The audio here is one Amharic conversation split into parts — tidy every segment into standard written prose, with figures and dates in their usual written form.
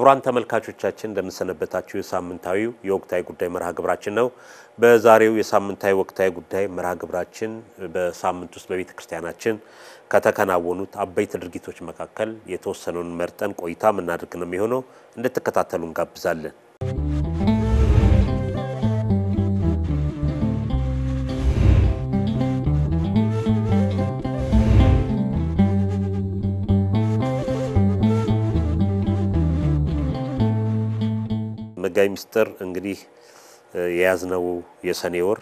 ክቡራን ተመልካቾቻችን እንደምንሰነበታችሁ የሳምንታዊው የወቅታዊ ጉዳይ መርሃ ግብራችን ነው። በዛሬው የሳምንታዊ ወቅታዊ ጉዳይ መርሃ ግብራችን በሳምንት ውስጥ በቤተክርስቲያናችን ከተከናወኑት አበይት ድርጊቶች መካከል የተወሰኑን መርጠን ቆይታ ምናደርግ ነው የሚሆነው። እንድትከታተሉ እንጋብዛለን። መጋይ ሚስጥር እንግዲህ የያዝነው የሰኔ ወር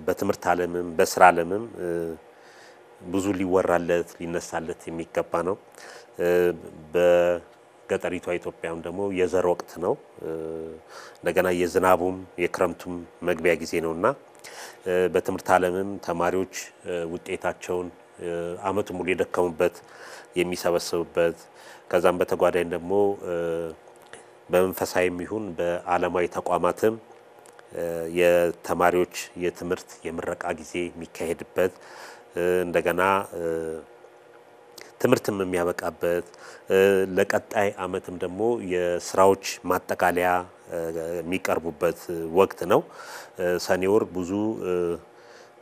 በትምህርት ዓለምም በስራ ዓለምም ብዙ ሊወራለት ሊነሳለት የሚገባ ነው። በገጠሪቷ ኢትዮጵያም ደግሞ የዘር ወቅት ነው። እንደገና የዝናቡም የክረምቱም መግቢያ ጊዜ ነውና በትምህርት ዓለምም ተማሪዎች ውጤታቸውን አመት ሙሉ የደከሙበት የሚሰበስቡበት ከዛም በተጓዳኝ ደግሞ በመንፈሳዊም ይሁን በዓለማዊ ተቋማትም የተማሪዎች የትምህርት የምረቃ ጊዜ የሚካሄድበት እንደገና ትምህርትም የሚያበቃበት ለቀጣይ አመትም ደግሞ የስራዎች ማጠቃለያ የሚቀርቡበት ወቅት ነው። ሰኔ ወር ብዙ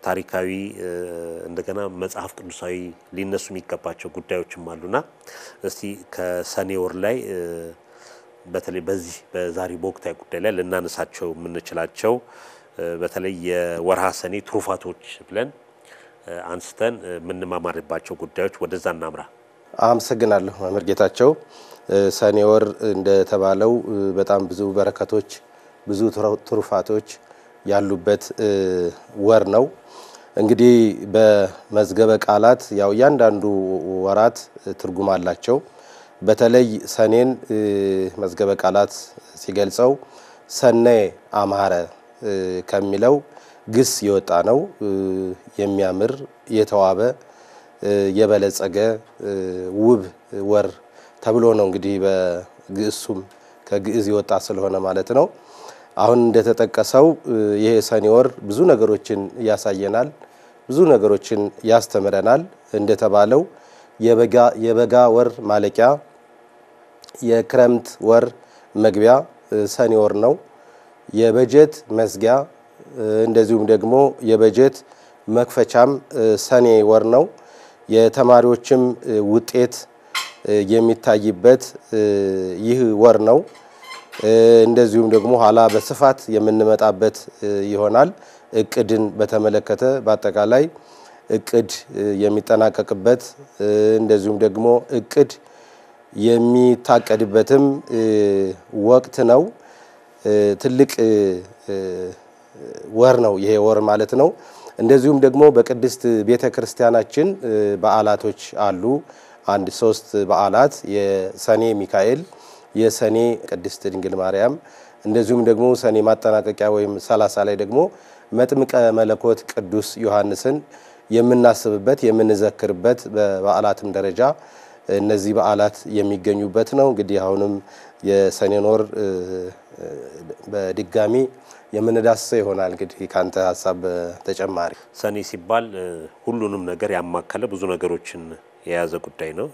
ታሪካዊ እንደገና መጽሐፍ ቅዱሳዊ ሊነሱ የሚገባቸው ጉዳዮችም አሉና እስቲ ከሰኔ ወር ላይ በተለይ በዚህ በዛሬ በወቅታዊ ጉዳይ ላይ ለናነሳቸው ምንችላቸው በተለይ የወርሃ ሰኔ ትሩፋቶች ብለን አንስተን ምንማማርባቸው ጉዳዮች ወደዛ እናምራ። አመሰግናለሁ መምህር ጌታቸው። ሰኔ ወር እንደተባለው በጣም ብዙ በረከቶች ብዙ ትሩፋቶች ያሉበት ወር ነው። እንግዲህ በመዝገበ ቃላት ያው ያንዳንዱ ወራት ትርጉም አላቸው። በተለይ ሰኔን መዝገበ ቃላት ሲገልጸው ሰኔ አማረ ከሚለው ግስ የወጣ ነው። የሚያምር የተዋበ የበለጸገ ውብ ወር ተብሎ ነው እንግዲህ በግዕሱም ከግዕዝ የወጣ ስለሆነ ማለት ነው። አሁን እንደተጠቀሰው ይሄ ሰኔ ወር ብዙ ነገሮችን ያሳየናል፣ ብዙ ነገሮችን ያስተምረናል። እንደተባለው የበጋ ወር ማለቂያ የክረምት ወር መግቢያ ሰኔ ወር ነው። የበጀት መዝጊያ እንደዚሁም ደግሞ የበጀት መክፈቻም ሰኔ ወር ነው። የተማሪዎችም ውጤት የሚታይበት ይህ ወር ነው። እንደዚሁም ደግሞ ኋላ በስፋት የምንመጣበት ይሆናል። እቅድን በተመለከተ በአጠቃላይ እቅድ የሚጠናቀቅበት እንደዚሁም ደግሞ እቅድ የሚታቀድበትም ወቅት ነው። ትልቅ ወር ነው ይሄ ወር ማለት ነው። እንደዚሁም ደግሞ በቅድስት ቤተክርስቲያናችን በዓላቶች አሉ። አንድ 3 በዓላት የሰኔ ሚካኤል፣ የሰኔ ቅድስት ድንግል ማርያም እንደዚሁም ደግሞ ሰኔ ማጠናቀቂያ ወይም 30 ላይ ደግሞ መጥምቀ መለኮት ቅዱስ ዮሐንስን የምናስብበት የምንዘክርበት በበዓላትም ደረጃ እነዚህ በዓላት የሚገኙበት ነው። እንግዲህ አሁንም የሰኔን ወር በድጋሚ የምንዳስሰው ይሆናል። እንግዲህ ካንተ ሐሳብ ተጨማሪ ሰኔ ሲባል ሁሉንም ነገር ያማከለ ብዙ ነገሮችን የያዘ ጉዳይ ነው።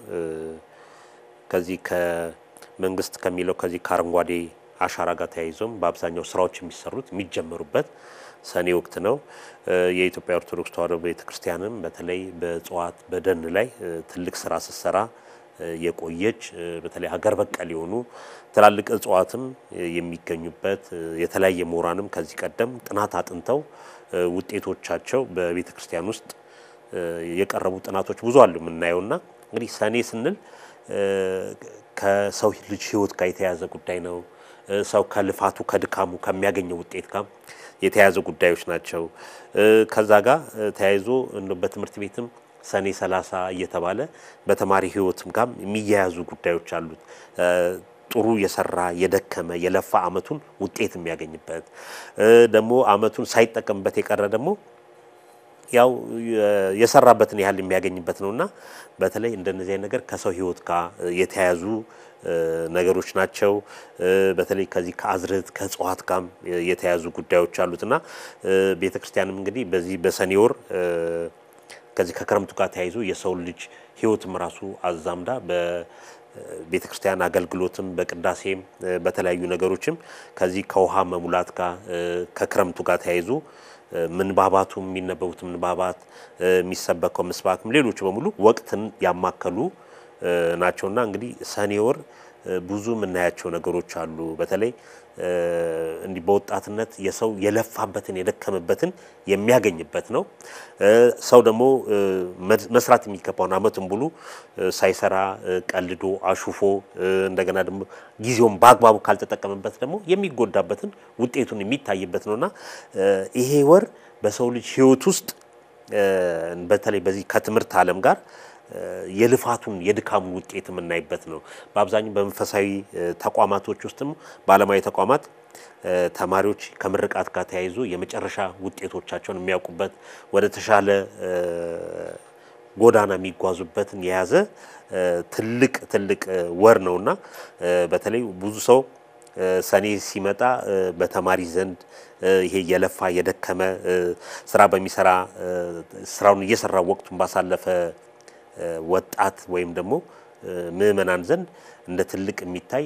ከዚህ ከመንግስት ከሚለው ከዚህ ከአረንጓዴ አሻራ ጋር ተያይዞም በአብዛኛው ስራዎች የሚሰሩት የሚጀምሩበት ሰኔ ወቅት ነው። የኢትዮጵያ ኦርቶዶክስ ተዋሕዶ ቤተክርስቲያንም በተለይ በጽዋት በደን ላይ ትልቅ ስራ ስትሰራ የቆየች በተለይ ሀገር በቀል የሆኑ ትላልቅ እጽዋትም የሚገኙበት የተለያየ ምሁራንም ከዚህ ቀደም ጥናት አጥንተው ውጤቶቻቸው በቤተክርስቲያን ውስጥ የቀረቡ ጥናቶች ብዙ አሉ የምናየውና እንግዲህ ሰኔ ስንል ከሰው ልጅ ህይወት ጋር የተያያዘ ጉዳይ ነው። ሰው ከልፋቱ ከድካሙ ከሚያገኘው ውጤት ጋር የተያያዙ ጉዳዮች ናቸው። ከዛ ጋር ተያይዞ በትምህርት ቤትም ሰኔ 30 እየተባለ በተማሪ ህይወትም ጋር የሚያያዙ ጉዳዮች አሉት። ጥሩ የሰራ የደከመ የለፋ አመቱን ውጤት የሚያገኝበት ደግሞ አመቱን ሳይጠቀምበት የቀረ ደግሞ ያው የሰራበትን ያህል የሚያገኝበት ነውና በተለይ እንደነዚህ አይነት ነገር ከሰው ህይወት ጋር የተያያዙ ነገሮች ናቸው። በተለይ ከዚህ ከአዝርት ከጽዋት ጋር የተያያዙ ጉዳዮች አሉትና ቤተክርስቲያንም እንግዲህ በዚህ በሰኔ ወር ከዚህ ከክረምቱ ጋር ተያይዞ የሰው ልጅ ህይወትም ራሱ አዛምዳ ቤተክርስቲያን አገልግሎትም በቅዳሴም በተለያዩ ነገሮችም ከዚህ ከውሃ መሙላት ጋር ከክረምቱ ጋር ተያይዞ ምንባባቱ የሚነበቡት ምንባባት የሚሰበከው ምስባክም ሌሎች በሙሉ ወቅትን ያማከሉ ናቸውና እንግዲህ ሰኔ ወር ብዙ ምናያቸው ነገሮች አሉ በተለይ እንዲ በወጣትነት የሰው የለፋበትን የደከመበትን የሚያገኝበት ነው ሰው ደግሞ መስራት የሚከፋውን አመቱን ሙሉ ሳይሰራ ቀልዶ አሹፎ እንደገና ደግሞ ጊዜውን በአግባቡ ካልተጠቀመበት ደግሞ የሚጎዳበትን ውጤቱን የሚታይበት ነውና ይሄ ወር በሰው ልጅ ህይወት ውስጥ በተለይ በዚህ ከትምህርት ዓለም ጋር የልፋቱን የድካሙን ውጤት የምናይበት ነው በአብዛኛው በመንፈሳዊ ተቋማቶች ውስጥም ባለማዊ ተቋማት ተማሪዎች ከምርቃት ጋር ተያይዞ የመጨረሻ ውጤቶቻቸውን የሚያውቁበት ወደ ተሻለ ጎዳና የሚጓዙበትን የያዘ ትልቅ ወር ነውና በተለይ ብዙ ሰው ሰኔ ሲመጣ በተማሪ ዘንድ ይሄ የለፋ የደከመ ስራ በሚሰራ ስራውን እየሰራ ወቅቱን ባሳለፈ ወጣት ወይም ደግሞ ምእመናን ዘንድ እንደ ትልቅ የሚታይ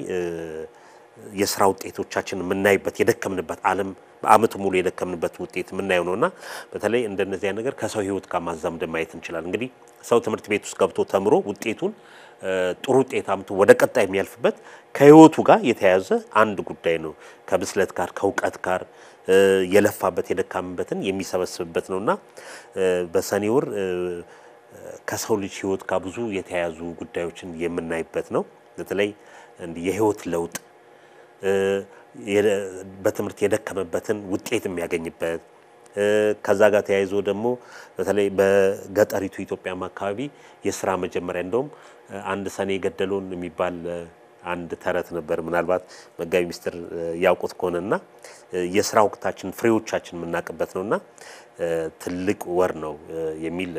የሥራ ውጤቶቻችን የምናይበት የደከምንበት ዓለም አመቱ ሙሉ የደከምንበት ውጤት የምናየው ነውና በተለይ እንደነዚህ ነገር ከሰው ህይወት ጋር ማዛመድ ማየት እንችላለን እንግዲህ ሰው ትምህርት ቤት ውስጥ ገብቶ ተምሮ ውጤቱን ጥሩ ውጤት አምጥቶ ወደ ቀጣይ የሚያልፍበት ከህይወቱ ጋር የተያያዘ አንድ ጉዳይ ነው ከብስለት ጋር ከውቀት ጋር የለፋበት የደካምበትን የሚሰበስብበት ነውና በሰኔ ወር ከሰው ልጅ ህይወት ጋር ብዙ የተያያዙ ጉዳዮችን የምናይበት ነው በተለይ እንደ የህይወት ለውጥ በትምህርት የደከመበትን ውጤት የሚያገኝበት ከዛ ጋር ተያይዞ ደግሞ በተለይ በገጠሪቱ ኢትዮጵያ አካባቢ የሥራ መጀመሪያ እንደውም አንድ ሰኔ ገደሉን የሚባል አንድ ተረት ነበር ምናልባት መጋቢ ሚኒስትር ያውቁት ከሆነና የሥራ ወቅታችን ፍሬዎቻችን ምናቀበት ነውና ትልቅ ወር ነው የሚል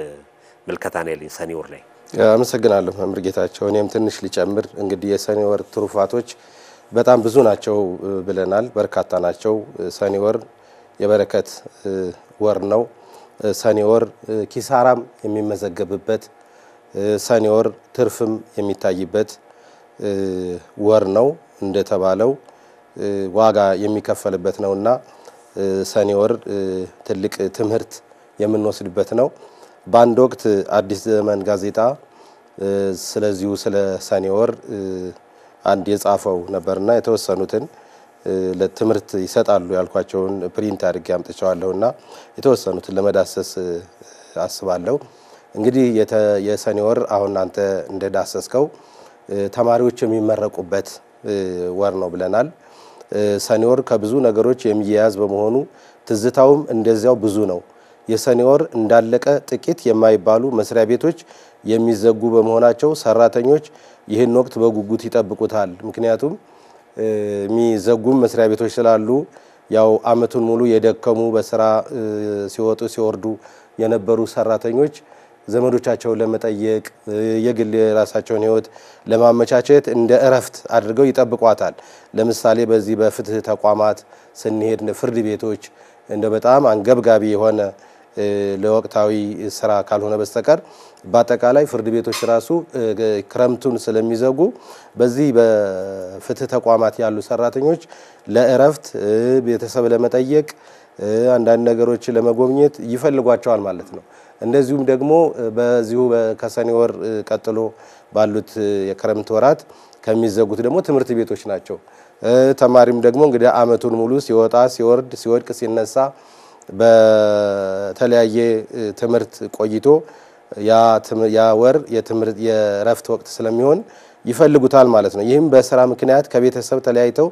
መልከታን ያለኝ ሰኔ ወር ላይ አመሰግናለሁ መምህር ጌታቸው እኔም ትንሽ ሊጨምር እንግዲህ የሰኔ ወር ትሩፋቶች በጣም ብዙ ናቸው ብለናል በርካታ ናቸው ሰኔ ወር የበረከት ወር ነው ሰኔ ወር ኪሳራም የሚመዘገብበት ሰኔ ወር ትርፍም የሚታይበት ወር ነው እንደተባለው ዋጋ የሚከፈልበት ነውና ሰኔ ወር ትልቅ ትምህርት የምንወስድበት ነው ባንድ ወቅት አዲስ ዘመን ጋዜጣ ስለዚሁ ስለ ሰኔ ወር አንድ የጻፈው ነበርና የተወሰኑትን ለትምህርት ይሰጣሉ ያልኳቸውን ፕሪንት አድርጌ አምጥቻለሁና የተወሰኑትን ለመዳሰስ አስባለሁ እንግዲህ የሰኔ ወር አሁን አንተ እንደዳሰስከው ተማሪዎች የሚመረቁበት ወር ነው ብለናል ሰኔ ወር ከብዙ ነገሮች የሚያያዝ በመሆኑ ትዝታውም እንደዚያው ብዙ ነው የሰኔ ወር እንዳለቀ ጥቂት የማይባሉ መስሪያ ቤቶች የሚዘጉ በመሆናቸው ሰራተኞች ይህን ወቅት በጉጉት ይጠብቁታል ምክንያቱም የሚዘጉም መስሪያ ቤቶች ስላሉ ያው አመቱን ሙሉ የደከሙ በስራ ሲወጡ ሲወርዱ የነበሩ ሰራተኞች ዘመዶቻቸውን ለመጠየቅ የግል ራሳቸውን ህይወት ለማመቻቸት እንደ እረፍት አድርገው ይጠብቋታል ለምሳሌ በዚህ በፍትህ ተቋማት ስንሄድ ፍርድ ቤቶች እንደ በጣም አንገብጋቢ የሆነ ለወቅታዊ ስራ ካልሆነ በስተቀር በአጠቃላይ ፍርድ ቤቶች ራሱ ክረምቱን ስለሚዘጉ በዚህ በፍትህ ተቋማት ያሉ ሰራተኞች ለእረፍት ቤተሰብ ለመጠየቅ አንዳንድ ነገሮች ለመጎብኘት ይፈልጓቸዋል ማለት ነው እንደዚሁም ደግሞ በዚሁ ከሰኔ ወር ቀጥሎ ባሉት የክረምት ወራት ከሚዘጉት ደግሞ ትምህርት ቤቶች ናቸው ተማሪም ደግሞ እንግዲህ አመቱን ሙሉ ሲወጣ ሲወርድ ሲወድቅ ሲነሳ በተለያየ ትምህርት ቆይቶ ያ ወር የትምህርት የረፍት ወቅት ስለሚሆን ይፈልጉታል ማለት ነው ይህም በስራ ምክንያት ከቤተሰብ ተለያይተው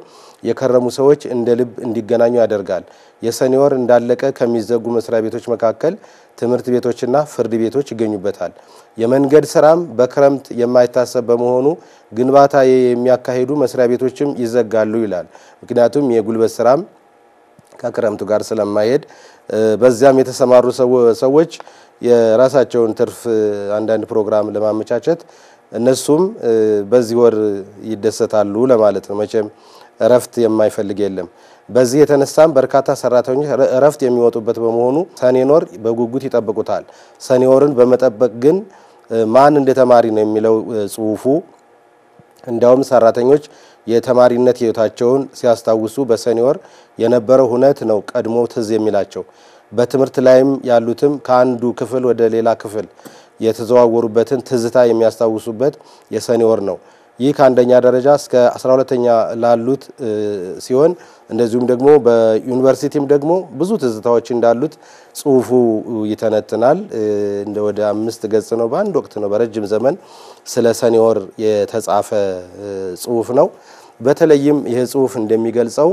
የከረሙ ሰዎች እንደ ልብ እንዲገናኙ ያደርጋል የሰኔ ወር እንዳለቀ ከሚዘጉ መስሪያ ቤቶች መካከል ትምህርት ቤቶችና ፍርድ ቤቶች ይገኙበታል የመንገድ ስራም በክረምት የማይታሰብ በመሆኑ ግንባታ የሚያካሂዱ መስሪያ ቤቶችም ይዘጋሉ ይላል ምክንያቱም የጉልበት ስራም ከክረምቱ ጋር ስለማይሄድ በዚያም የተሰማሩ ሰዎች የራሳቸውን ትርፍ አንዳንድ ፕሮግራም ለማመቻቸት እነሱም በዚህ ወር ይደሰታሉ ለማለት ነው መቼም እረፍት የማይፈልግ የለም በዚህ የተነሳም በርካታ ሰራተኞች እረፍት የሚወጡበት በመሆኑ ሰኔ ወር በጉጉት ይጠብቁታል ሰኔ ወርን በመጠበቅ ግን ማን እንደ ተማሪ ነው የሚለው ጽሁፉ እንዲያውም ሰራተኞች የተማሪነት ህይወታቸውን ሲያስታውሱ በሰኔ ወር የነበረው ሁነት ነው ቀድሞ ትዝ የሚላቸው። በትምህርት ላይም ያሉትም ከአንዱ ክፍል ወደ ሌላ ክፍል የተዘዋወሩበትን ትዝታ የሚያስታውሱበት የሰኔ ወር ነው። ይህ ከአንደኛ ደረጃ እስከ 12ኛ ላሉት ሲሆን እንደዚሁም ደግሞ በዩኒቨርሲቲም ደግሞ ብዙ ትዝታዎች እንዳሉት ጽሁፉ ይተነትናል። እንደ ወደ 5 ገጽ ነው በአንድ ወቅት ነው በረጅም ዘመን ስለ ሰኔ ወር የተጻፈ ጽሁፍ ነው። በተለይም ይሄ ጽሁፍ እንደሚገልጸው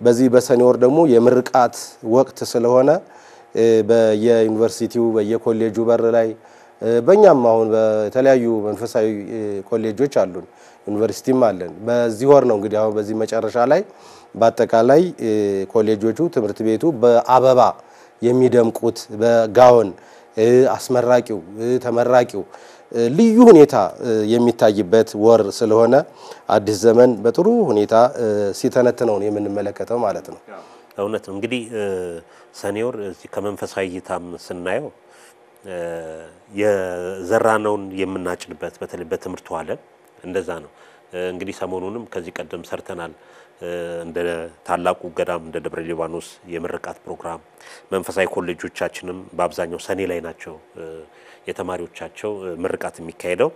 በዚህ በሰኔ ወር ደግሞ የምርቃት ወቅት ስለሆነ በየዩኒቨርሲቲው በየኮሌጁ በር ላይ በእኛም አሁን በተለያዩ መንፈሳዊ ኮሌጆች አሉን ዩኒቨርሲቲም አለን። በዚህ ወር ነው እንግዲህ አሁን በዚህ መጨረሻ ላይ በአጠቃላይ ኮሌጆቹ ትምህርት ቤቱ በአበባ የሚደምቁት በጋውን አስመራቂው ተመራቂው ልዩ ሁኔታ የሚታይበት ወር ስለሆነ አዲስ ዘመን በጥሩ ሁኔታ ሲተነተነው የምንመለከተው ማለት ነው። እውነት ነው። እንግዲህ ሰኔ ወር እዚህ ከመንፈሳዊ እይታም ስናየው የዘራነውን የምናጭድበት በተለይ በትምህርቱ ዓለም እንደዛ ነው። እንግዲህ ሰሞኑንም ከዚህ ቀደም ሰርተናል። እንደ ታላቁ ገዳም እንደ ደብረ ሊባኖስ የምርቃት ፕሮግራም መንፈሳዊ ኮሌጆቻችንም በአብዛኛው ሰኔ ላይ ናቸው የተማሪዎቻቸው ምርቃት የሚካሄደው።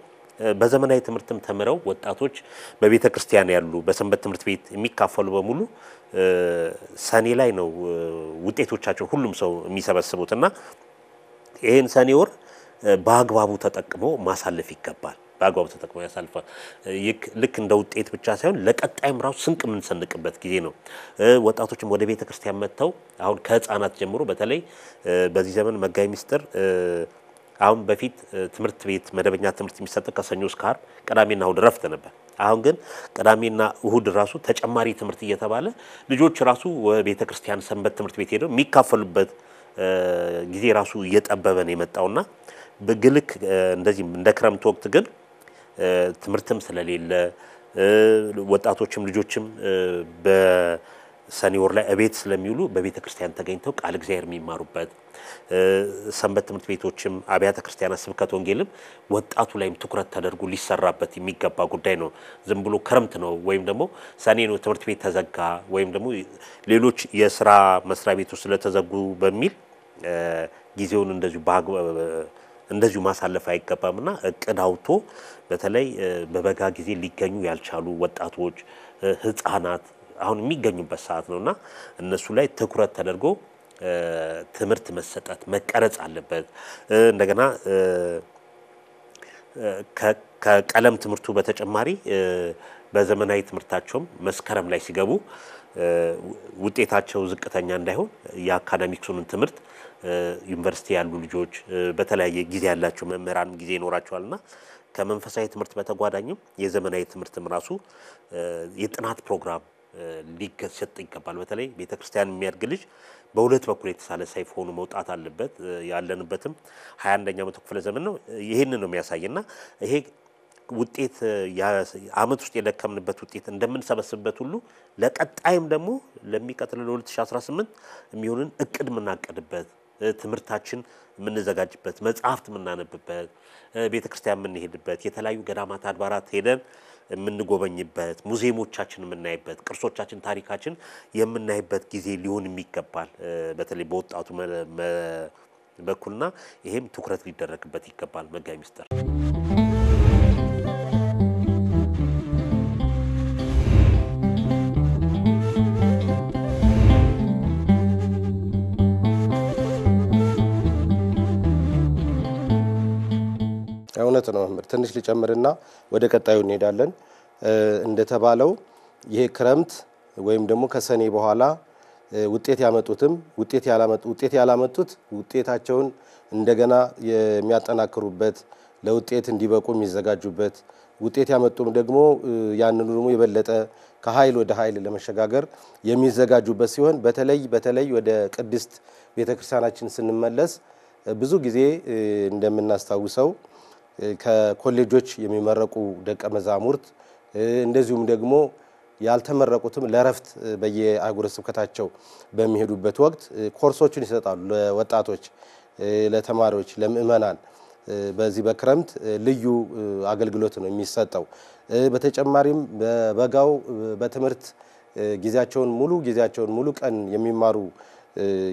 በዘመናዊ ትምህርትም ተምረው ወጣቶች በቤተ ክርስቲያን ያሉ በሰንበት ትምህርት ቤት የሚካፈሉ በሙሉ ሰኔ ላይ ነው ውጤቶቻቸው ሁሉም ሰው የሚሰበስቡትና ይሄን ሰኔ ወር በአግባቡ ተጠቅሞ ማሳለፍ ይገባል። በአግባቡ ተጠቅሞ ያሳልፋል። ልክ እንደ ውጤት ብቻ ሳይሆን ለቀጣይም ራሱ ስንቅ የምንሰንቅበት ጊዜ ነው። ወጣቶችም ወደ ቤተ ክርስቲያን መጥተው አሁን ከህፃናት ጀምሮ በተለይ በዚህ ዘመን መጋቢ ምስጢር አሁን በፊት ትምህርት ቤት መደበኛ ትምህርት የሚሰጠው ከሰኞ እስከ ዓርብ ቅዳሜና እሁድ ረፍት ነበር። አሁን ግን ቅዳሜና እሁድ ራሱ ተጨማሪ ትምህርት እየተባለ ልጆች ራሱ ወደ ክርስቲያን ሰንበት ትምህርት ቤት ሄደው የሚካፈሉበት ጊዜ ራሱ እየጠበበ ነው የመጣውና በግልክ እንደዚህ እንደ ክረምት ወቅት ግን ትምህርትም ስለሌለ ወጣቶችም ልጆችም በሰኔ ወር ላይ እቤት ስለሚውሉ በቤተ ክርስቲያን ተገኝተው ቃል እግዚአብሔር የሚማሩበት ሰንበት ትምህርት ቤቶችም አብያተ ክርስቲያናት ስብከተ ወንጌልም ወጣቱ ላይም ትኩረት ተደርጎ ሊሰራበት የሚገባ ጉዳይ ነው። ዝም ብሎ ክረምት ነው ወይም ደግሞ ሰኔ ነው ትምህርት ቤት ተዘጋ ወይም ደግሞ ሌሎች የሥራ መስሪያ ቤቶች ስለተዘጉ በሚል ጊዜውን እንደዚሁ ማሳለፍ አይገባምና እቅድ አውጥቶ በተለይ በበጋ ጊዜ ሊገኙ ያልቻሉ ወጣቶች ህፃናት አሁን የሚገኙበት ሰዓት ነውና እነሱ ላይ ትኩረት ተደርጎ ትምህርት መሰጠት መቀረጽ አለበት። እንደገና ከቀለም ትምህርቱ በተጨማሪ በዘመናዊ ትምህርታቸውም መስከረም ላይ ሲገቡ ውጤታቸው ዝቅተኛ እንዳይሆን የአካዳሚክሱን ትምህርት ዩኒቨርሲቲ ያሉ ልጆች በተለያየ ጊዜ ያላቸው መምህራን ጊዜ ይኖራቸዋልና ከመንፈሳዊ ትምህርት በተጓዳኝም የዘመናዊ ትምህርትም ራሱ የጥናት ፕሮግራም ሊሰጥ ይገባል። በተለይ ቤተክርስቲያን የሚያድግ ልጅ በሁለት በኩል የተሳለ ሰይፍ ሆኖ መውጣት አለበት። ያለንበትም 21ኛው መቶ ክፍለ ዘመን ነው። ይሄንን ነው የሚያሳየና ይሄ ውጤት አመት ውስጥ የደከምንበት ውጤት እንደምንሰበስብበት ሁሉ ለቀጣይም ደግሞ ለሚቀጥለው 2018 የሚሆንን እቅድ ምናቀድበት ትምህርታችን ምንዘጋጅበት መጽሐፍት ምናነብበት ቤተክርስቲያን ምንሄድበት የተለያዩ ገዳማት አድባራት ሄደን የምንጎበኝበት ሙዚየሞቻችን የምናይበት ቅርሶቻችን ታሪካችን የምናይበት ጊዜ ሊሆን የሚገባል። በተለይ በወጣቱ በኩልና ይሄም ትኩረት ሊደረግበት ይገባል። መጋቢ ምስጢር እውነት ነው መምህር። ትንሽ ሊጨምርና ወደ ቀጣዩ እንሄዳለን። እንደተባለው ይሄ ክረምት ወይም ደግሞ ከሰኔ በኋላ ውጤት ያመጡትም ውጤት ያላመጡት ውጤታቸውን እንደገና የሚያጠናክሩበት ለውጤት እንዲበቁ የሚዘጋጁበት ውጤት ያመጡም ደግሞ ያንኑ ደግሞ የበለጠ ከኃይል ወደ ኃይል ለመሸጋገር የሚዘጋጁበት ሲሆን በተለይ ወደ ቅድስት ቤተክርስቲያናችን ስንመለስ ብዙ ጊዜ እንደምናስታውሰው ከኮሌጆች የሚመረቁ ደቀ መዛሙርት እንደዚሁም ደግሞ ያልተመረቁትም ለረፍት በየአህጉረ ስብከታቸው በሚሄዱበት ወቅት ኮርሶችን ይሰጣሉ ለወጣቶች፣ ለተማሪዎች፣ ለምእመናን በዚህ በክረምት ልዩ አገልግሎት ነው የሚሰጠው። በተጨማሪም በበጋው በትምህርት ጊዜያቸውን ሙሉ ቀን የሚማሩ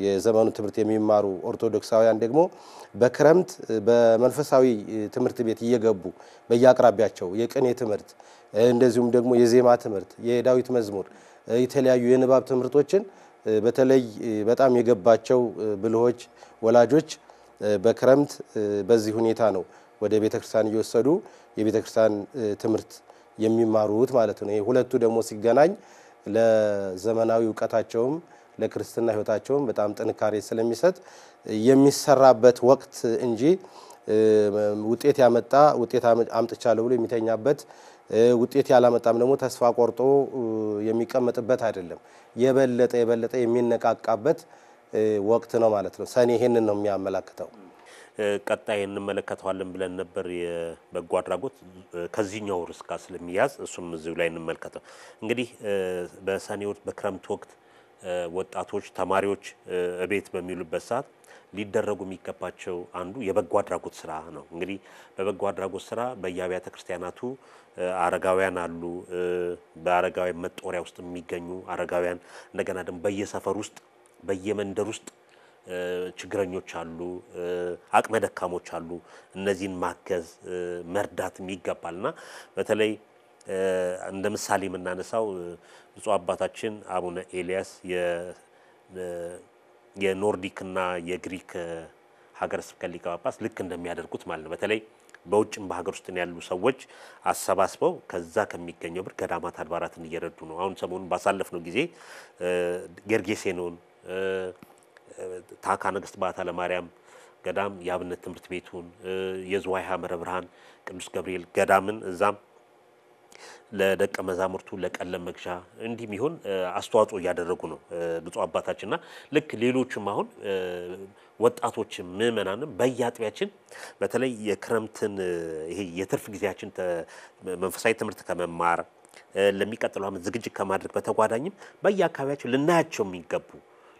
የዘመኑ ትምህርት የሚማሩ ኦርቶዶክሳውያን ደግሞ በክረምት በመንፈሳዊ ትምህርት ቤት እየገቡ በየአቅራቢያቸው የቅኔ ትምህርት እንደዚሁም ደግሞ የዜማ ትምህርት፣ የዳዊት መዝሙር፣ የተለያዩ የንባብ ትምህርቶችን በተለይ በጣም የገባቸው ብልሆች ወላጆች በክረምት በዚህ ሁኔታ ነው ወደ ቤተክርስቲያን እየወሰዱ የቤተክርስቲያን ትምህርት የሚማሩት ማለት ነው። ይሄ ሁለቱ ደግሞ ሲገናኝ ለዘመናዊ ዕውቀታቸውም ለክርስትና ሕይወታቸውም በጣም ጥንካሬ ስለሚሰጥ የሚሰራበት ወቅት እንጂ ውጤት አምጥቻለሁ ብሎ የሚተኛበት ውጤት ያላመጣም ደግሞ ተስፋ ቆርጦ የሚቀመጥበት አይደለም። የበለጠ የሚነቃቃበት ወቅት ነው ማለት ነው። ሰኔ ይሄንን ነው የሚያመላክተው። ቀጣይ እንመለከተዋለን ብለን ነበር የበጎ አድራጎት ከዚህኛው ርዕስ ጋር ስለሚያዝ እሱም እዚሁ ላይ እንመልከተው። እንግዲህ በሰኔ ወቅት በክረምት ወቅት ወጣቶች ተማሪዎች እቤት በሚሉበት ሰዓት ሊደረጉ የሚገባቸው አንዱ የበጎ አድራጎት ስራ ነው። እንግዲህ በበጎ አድራጎት ስራ በየአብያተ ክርስቲያናቱ አረጋውያን አሉ። በአረጋውያን መጦሪያ ውስጥ የሚገኙ አረጋውያን እንደገና ደግሞ በየሰፈር ውስጥ በየመንደር ውስጥ ችግረኞች አሉ፣ አቅመ ደካሞች አሉ። እነዚህን ማገዝ መርዳት ይገባልና በተለይ እንደ ምሳሌ የምናነሳው ብፁዕ አባታችን አቡነ ኤልያስ የኖርዲክና የግሪክ ሀገረ ስብከት ሊቀ ጳጳስ ልክ እንደሚያደርጉት ማለት ነው። በተለይ በውጭም በሀገር ውስጥ ያሉ ሰዎች አሰባስበው ከዛ ከሚገኘው ብር ገዳማት አድባራትን እየረዱ ነው። አሁን ሰሞኑን ባሳለፍነው ጊዜ ጌርጌሴኖን ታካ ነገስት ባታ ለማርያም ገዳም የአብነት ትምህርት ቤቱን የዝዋይ ሐመረ ብርሃን ቅዱስ ገብርኤል ገዳምን እዛም ለደቀ መዛሙርቱ ለቀለም መግዣ እንዲህ ሚሆን አስተዋጽኦ ያደረጉ ነው ብፁዕ አባታችንና ልክ ሌሎችም አሁን ወጣቶች ምእመናንም በያጥቢያችን በተለይ የክረምትን ይሄ የትርፍ ጊዜያችን መንፈሳዊ ትምህርት ከመማር ለሚቀጥለው ዓመት ዝግጅት ከማድረግ በተጓዳኝም በየአካባቢያችን ልናያቸው የሚገቡ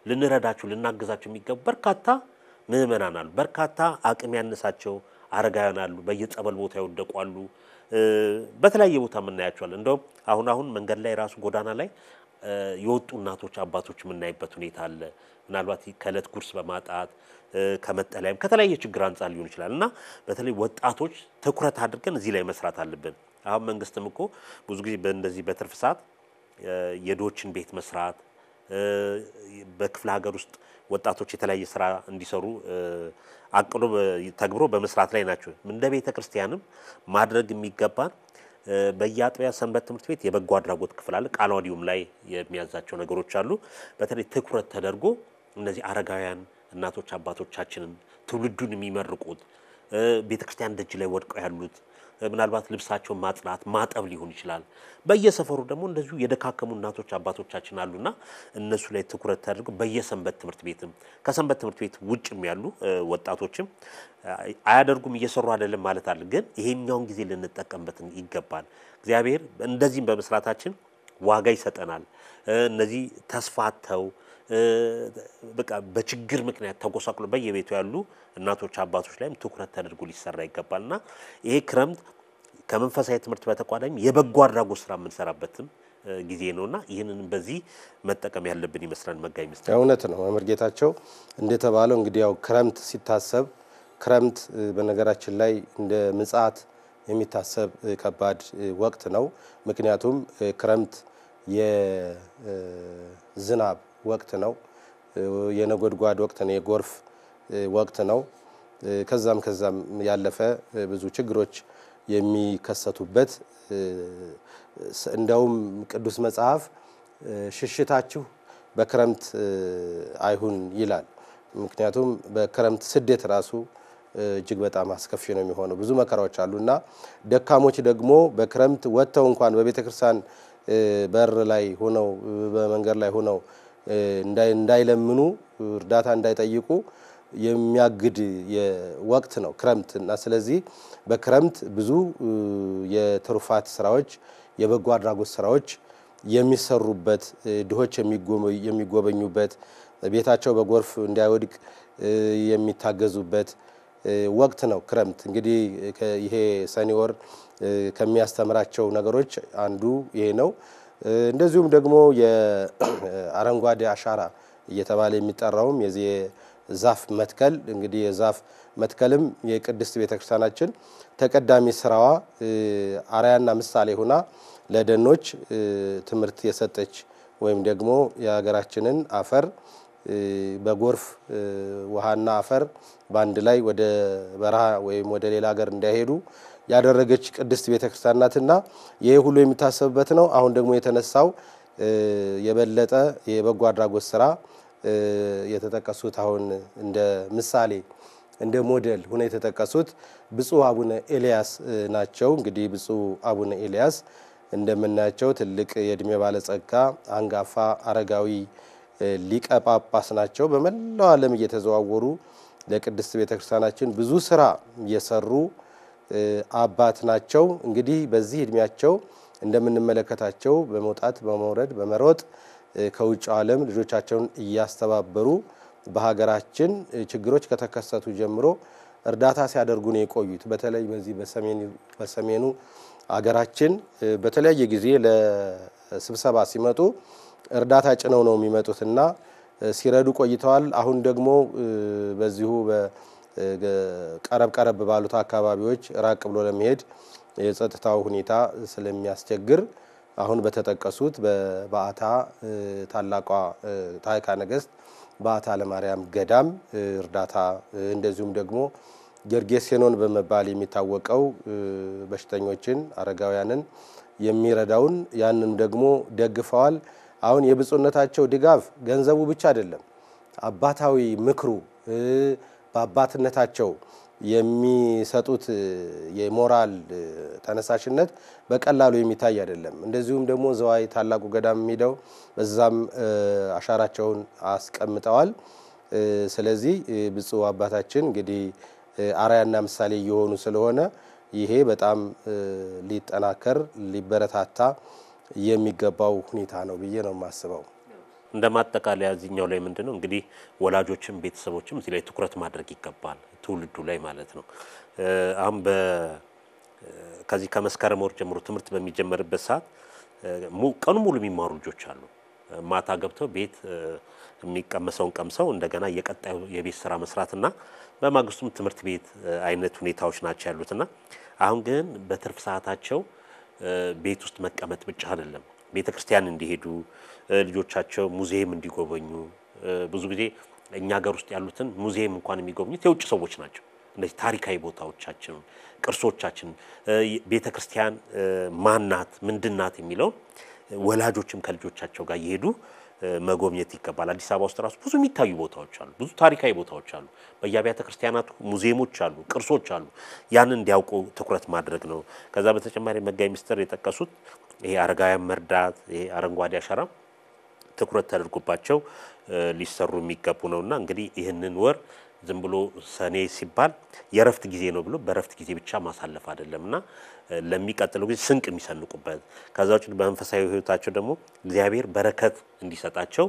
ልንረዳቸው ልናግዛቸው የሚገቡ በርካታ ምእመናን አሉ። በርካታ አቅም ያነሳቸው አረጋውያን አሉ። በየጸበል ቦታ ይወደቁ አሉ። በተለያየ ቦታ የምናያቸዋለን። እንደውም አሁን መንገድ ላይ ራሱ ጎዳና ላይ የወጡ እናቶች አባቶች የምናይበት ሁኔታ አለ። ምናልባት ከእለት ጉርስ በማጣት ከመጠለያም ከተለያየ ችግር አንጻር ሊሆን ይችላል እና በተለይ ወጣቶች ትኩረት አድርገን እዚህ ላይ መስራት አለብን። አሁን መንግስትም እኮ ብዙ ጊዜ በእንደዚህ በትርፍ ሰዓት የዶችን ቤት መስራት በክፍለ ሀገር ውስጥ ወጣቶች የተለያየ ስራ እንዲሰሩ አቅሎ ተግብሮ በመስራት ላይ ናቸው። እንደ ቤተ ክርስቲያንም ማድረግ የሚገባን በየአጥቢያ ሰንበት ትምህርት ቤት የበጎ አድራጎት ክፍል አለ። ቃለ ዓዋዲውም ላይ የሚያዛቸው ነገሮች አሉ። በተለይ ትኩረት ተደርጎ እነዚህ አረጋውያን እናቶች አባቶቻችንን ትውልዱን የሚመርቁት ቤተ ክርስቲያን ደጅ ላይ ወድቀው ያሉት ምናልባት ልብሳቸውን ማጽዳት ማጠብ ሊሆን ይችላል። በየሰፈሩ ደግሞ እንደዚሁ የደካከሙ እናቶች አባቶቻችን አሉና እነሱ ላይ ትኩረት ተደርጎ በየሰንበት ትምህርት ቤትም ከሰንበት ትምህርት ቤት ውጭም ያሉ ወጣቶችም አያደርጉም እየሰሩ አይደለም ማለት አይደለም፣ ግን ይሄኛውን ጊዜ ልንጠቀምበት ይገባል። እግዚአብሔር እንደዚህም በመስራታችን ዋጋ ይሰጠናል። እነዚህ ተስፋተው በቃ በችግር ምክንያት ተጎሳቅሎ በየቤቱ ያሉ እናቶች አባቶች ላይም ትኩረት ተደርጎ ሊሰራ ይገባልና ይሄ ክረምት ከመንፈሳዊ ትምህርት በተቋዳኝ የበጎ አድራጎት ስራ የምንሰራበትም ጊዜ ነውና ይሄንን በዚህ መጠቀም ያለብን ይመስላል። መጋይ ምስል እውነት ነው። መምህር ጌታቸው እንደተባለው እንግዲህ ያው ክረምት ሲታሰብ ክረምት በነገራችን ላይ እንደ ምጽአት የሚታሰብ ከባድ ወቅት ነው። ምክንያቱም ክረምት የዝናብ ወቅት ነው፣ የነጎድጓድ ወቅት ነው፣ የጎርፍ ወቅት ነው። ከዛም ያለፈ ብዙ ችግሮች የሚከሰቱበት እንደውም ቅዱስ መጽሐፍ ሽሽታችሁ በክረምት አይሁን ይላል። ምክንያቱም በክረምት ስደት ራሱ እጅግ በጣም አስከፊ ነው የሚሆነው። ብዙ መከራዎች አሉና ደካሞች ደግሞ በክረምት ወጥተው እንኳን በቤተክርስቲያን በር ላይ ሆነው በመንገድ ላይ ሆነው እንዳይለምኑ እርዳታ እንዳይጠይቁ የሚያግድ የወቅት ነው ክረምት እና ስለዚህ በክረምት ብዙ የትሩፋት ስራዎች የበጎ አድራጎት ስራዎች የሚሰሩበት ድሆች የሚጎበኙበት ቤታቸው በጎርፍ እንዳይወድቅ የሚታገዙበት ወቅት ነው ክረምት። እንግዲህ ይሄ ሰኔ ወር ከሚያስተምራቸው ነገሮች አንዱ ይሄ ነው። እንደዚሁም ደግሞ የአረንጓዴ አሻራ እየተባለ የሚጠራውም የዚህ ዛፍ መትከል እንግዲህ የዛፍ መትከልም የቅድስት ቤተክርስቲያናችን ተቀዳሚ ስራዋ አርአያና ምሳሌ ሆና ለደኖች ትምህርት የሰጠች ወይም ደግሞ የሀገራችንን አፈር በጎርፍ ውሃና አፈር ባንድ ላይ ወደ በረሃ ወይም ወደ ሌላ ሀገር እንዳይሄዱ ያደረገች ቅድስት ቤተክርስቲያን ናትና ይሄ ሁሉ የሚታሰብበት ነው። አሁን ደግሞ የተነሳው የበለጠ የበጎ አድራጎት ስራ የተጠቀሱት አሁን እንደ ምሳሌ እንደ ሞዴል ሆነ የተጠቀሱት ብፁዕ አቡነ ኤልያስ ናቸው። እንግዲህ ብፁዕ አቡነ ኤልያስ እንደምናያቸው ትልቅ የእድሜ ባለጸጋ አንጋፋ አረጋዊ ሊቀ ጳጳስ ናቸው። በመላው ዓለም እየተዘዋወሩ ለቅድስት ቤተክርስቲያናችን ብዙ ስራ እየሰሩ አባት ናቸው። እንግዲህ በዚህ እድሜያቸው እንደምንመለከታቸው በመውጣት በመውረድ በመሮጥ ከውጭ ዓለም ልጆቻቸውን እያስተባበሩ በሀገራችን ችግሮች ከተከሰቱ ጀምሮ እርዳታ ሲያደርጉ ነው የቆዩት። በተለይ በዚህ በሰሜኑ ሀገራችን በተለያየ ጊዜ ለስብሰባ ሲመጡ እርዳታ ጭነው ነው የሚመጡትና ሲረዱ ቆይተዋል። አሁን ደግሞ በዚሁ ቀረብ ባሉት አካባቢዎች ራቅ ብሎ ለመሄድ የጸጥታው ሁኔታ ስለሚያስቸግር አሁን በተጠቀሱት በባዓታ ታላቋ ታዕካ ነገሥት ባዓታ ለማርያም ገዳም እርዳታ እንደዚሁም ደግሞ ጌርጌሴኖን በመባል የሚታወቀው በሽተኞችን አረጋውያንን የሚረዳውን ያንን ደግሞ ደግፈዋል። አሁን የብፁዕነታቸው ድጋፍ ገንዘቡ ብቻ አይደለም፣ አባታዊ ምክሩ በአባትነታቸው የሚሰጡት የሞራል ተነሳሽነት በቀላሉ የሚታይ አይደለም። እንደዚሁም ደግሞ ዘዋይ ታላቁ ገዳም ሄደው በዛም አሻራቸውን አስቀምጠዋል። ስለዚህ ብፁዕ አባታችን እንግዲህ አርአያና ምሳሌ እየሆኑ ስለሆነ ይሄ በጣም ሊጠናከር ሊበረታታ የሚገባው ሁኔታ ነው ብዬ ነው የማስበው። እንደማጠቃለያ እዚህኛው ላይ ምንድነው እንግዲህ ወላጆችም ቤተሰቦችም እዚህ ላይ ትኩረት ማድረግ ይገባል፣ ትውልዱ ላይ ማለት ነው። አሁን ከዚህ ከመስከረም ወር ጀምሮ ትምህርት በሚጀመርበት ሰዓት ቀኑ ሙሉ የሚማሩ ልጆች አሉ። ማታ ገብተው ቤት የሚቀመሰውን ቀምሰው እንደገና የቀጣዩ የቤት ስራ መስራትና በማግስቱም ትምህርት ቤት አይነት ሁኔታዎች ናቸው ያሉትና አሁን ግን በትርፍ ሰዓታቸው ቤት ውስጥ መቀመጥ ብቻ አይደለም፣ ቤተክርስቲያን እንዲሄዱ ልጆቻቸው ሙዚየም እንዲጎበኙ ብዙ ጊዜ እኛ ሀገር ውስጥ ያሉትን ሙዚየም እንኳን የሚጎበኙት የውጭ ሰዎች ናቸው። እንደዚህ ታሪካዊ ቦታዎቻችን ቅርሶቻችን ቤተክርስቲያን ማናት ምንድናት የሚለው ወላጆችም ከልጆቻቸው ጋር ይሄዱ መጎብኘት ይገባል። አዲስ አበባ ውስጥ ራሱ ብዙ የሚታዩ ቦታዎች አሉ፣ ብዙ ታሪካዊ ቦታዎች አሉ፣ በየአብያተ ክርስቲያናቱ ሙዚየሞች አሉ፣ ቅርሶች አሉ። ያንን እንዲያውቁ ትኩረት ማድረግ ነው። ከዛ በተጨማሪ መጋቢ ምስጢር የጠቀሱት ይሄ አረጋውያን መርዳት ይሄ አረንጓዴ አሻራ ትኩረት ተደርጎባቸው ሊሰሩ የሚገቡ ነውና እንግዲህ ይህንን ወር ዝም ብሎ ሰኔ ሲባል የረፍት ጊዜ ነው ብሎ በረፍት ጊዜ ብቻ ማሳለፍ አይደለምና ለሚቀጥለው ጊዜ ስንቅ የሚሰንቁበት ከዛ ውጭ በመንፈሳዊ ሕይወታቸው ደግሞ እግዚአብሔር በረከት እንዲሰጣቸው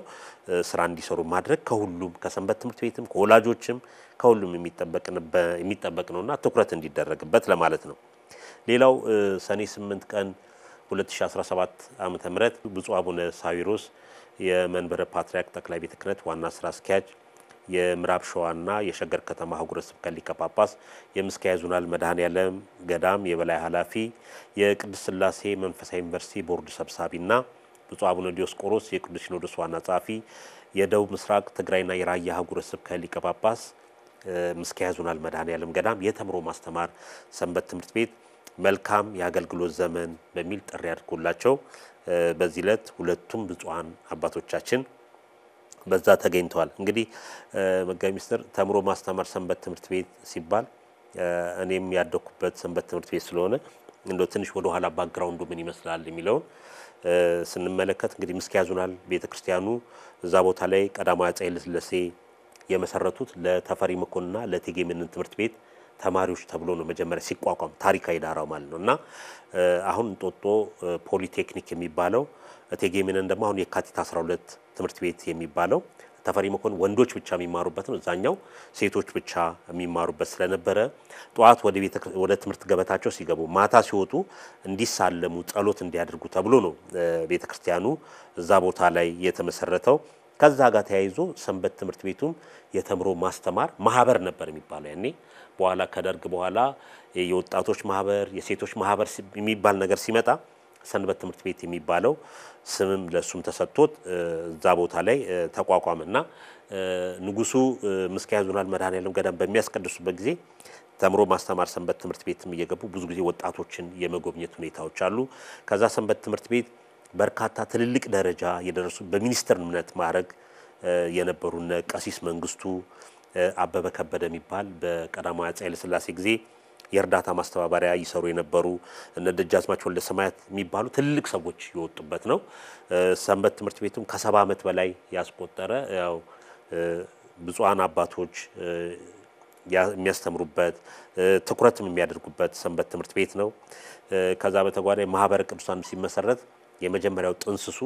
ስራ እንዲሰሩ ማድረግ ከሁሉም ከሰንበት ትምህርት ቤትም ከወላጆችም ከሁሉም የሚጠበቅ ነውና ትኩረት እንዲደረግበት ለማለት ነው። ሌላው ሰኔ 8 ቀን 2017 ዓመተ ምህረት ብፁዕ አቡነ ሳዊሮስ የመንበረ ፓትርያርክ ጠቅላይ ቤተ ክህነት ዋና ስራ አስኪያጅ የምዕራብ ሸዋና የሸገር ከተማ ሀገረ ስብከት ሊቀ ጳጳስ የምስካየ ኅዙናን መድኃኔዓለም ገዳም የበላይ ኃላፊ የቅድስት ሥላሴ መንፈሳዊ ዩኒቨርሲቲ ቦርድ ሰብሳቢና ብፁዕ አቡነ ዲዮስቆሮስ የቅዱስ ሲኖዶስ ዋና ጸሐፊ የደቡብ ምስራቅ ትግራይና የራያ ሀገረ ስብከት ሊቀ ጳጳስ ምስካየ ኅዙናን መድኃኔዓለም ገዳም የተምሮ ማስተማር ሰንበት ትምህርት ቤት መልካም የአገልግሎት ዘመን በሚል ጥሪ አድርጎላቸው በዚህ ዕለት ሁለቱም ብፁዓን አባቶቻችን በዛ ተገኝተዋል። እንግዲህ መጋቢ ምስጢር ተምሮ ማስተማር ሰንበት ትምህርት ቤት ሲባል እኔም ያደኩበት ሰንበት ትምህርት ቤት ስለሆነ እንደው ትንሽ ወደ ኋላ ባክግራውንዱ ምን ይመስላል የሚለው ስንመለከት እንግዲህ ምስካየ ኅዙናን ቤተክርስቲያኑ እዛ ቦታ ላይ ቀዳማዊ አፄ ኃይለ ሥላሴ የመሰረቱት ለተፈሪ መኮንንና ለእቴጌ መነን ትምህርት ቤት ተማሪዎች ተብሎ ነው መጀመሪያ ሲቋቋም ታሪካዊ ዳራው ማለት ነውና አሁን እንጦጦ ፖሊቴክኒክ የሚባለው እቴጌ መነን ደግሞ አሁን የካቲት 12 ትምህርት ቤት የሚባለው ተፈሪ መኮንን ወንዶች ብቻ የሚማሩበት ነው። እዛኛው ሴቶች ብቻ የሚማሩበት ስለነበረ ጧት ወደ ትምህርት ገበታቸው ሲገቡ ማታ ሲወጡ እንዲሳለሙ ጸሎት እንዲያደርጉ ተብሎ ነው ቤተክርስቲያኑ እዛ ቦታ ላይ የተመሰረተው። ከዛ ጋር ተያይዞ ሰንበት ትምህርት ቤቱም የተምሮ ማስተማር ማህበር ነበር የሚባለው ያኔ። በኋላ ከደርግ በኋላ የወጣቶች ማህበር የሴቶች ማህበር የሚባል ነገር ሲመጣ ሰንበት ትምህርት ቤት የሚባለው ስምም ለሱም ተሰጥቶት እዛ ቦታ ላይ ተቋቋመና ንጉሱ ምስካየ ኅዙናን መድኃኔዓለም ገዳም በሚያስቀድሱበት ጊዜ ተምሮ ማስተማር ሰንበት ትምህርት ቤትም እየገቡ ብዙ ጊዜ ወጣቶችን የመጎብኘት ሁኔታዎች አሉ። ከዛ ሰንበት ትምህርት ቤት በርካታ ትልልቅ ደረጃ የደረሱ በሚኒስትርነት ማዕረግ የነበሩና ቀሲስ መንግስቱ አበበ ከበደ የሚባል በቀዳማዊ አፄ ኃይለ ሥላሴ ጊዜ የእርዳታ ማስተባበሪያ ይሰሩ የነበሩ እነ ደጃዝማች ወልደ ሰማያት የሚባሉ ትልቅ ሰዎች የወጡበት ነው። ሰንበት ትምህርት ቤቱም ከ70 ዓመት በላይ ያስቆጠረ ያው ብፁዓን አባቶች የሚያስተምሩበት ትኩረትም የሚያደርጉበት ሰንበት ትምህርት ቤት ነው። ከዛ በተጓዳኝ ማህበረ ቅዱሳን ሲመሰረት የመጀመሪያው ጥንስሱ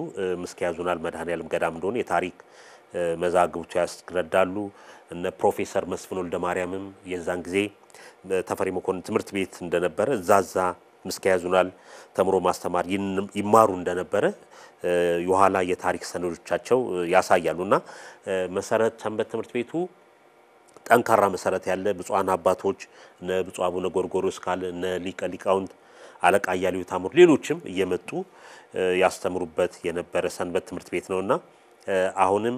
ምስካየ ኅዙናን መድኃኔዓለም ገዳም እንደሆነ የታሪክ መዛግብቱ ያስረዳሉ። እነ ፕሮፌሰር መስፍን ወልደ ማርያምም የዛን ጊዜ ተፈሪ መኮንን ትምህርት ቤት እንደነበረ እዛዛ ምስካየ ኅዙናን ተምሮ ማስተማር ይማሩ እንደነበረ የኋላ የታሪክ ሰነዶቻቸው ያሳያሉና መሰረት ሰንበት ትምህርት ቤቱ ጠንካራ መሰረት ያለ ብፁዓን አባቶች እነ ብፁዕ አቡነ ጎርጎርዮስ ካለ እነ ሊቀ ሊቃውንት አለቃ አያሌው ታምሩ ሌሎችም እየመጡ ያስተምሩበት የነበረ ሰንበት ትምህርት ቤት ነውና አሁንም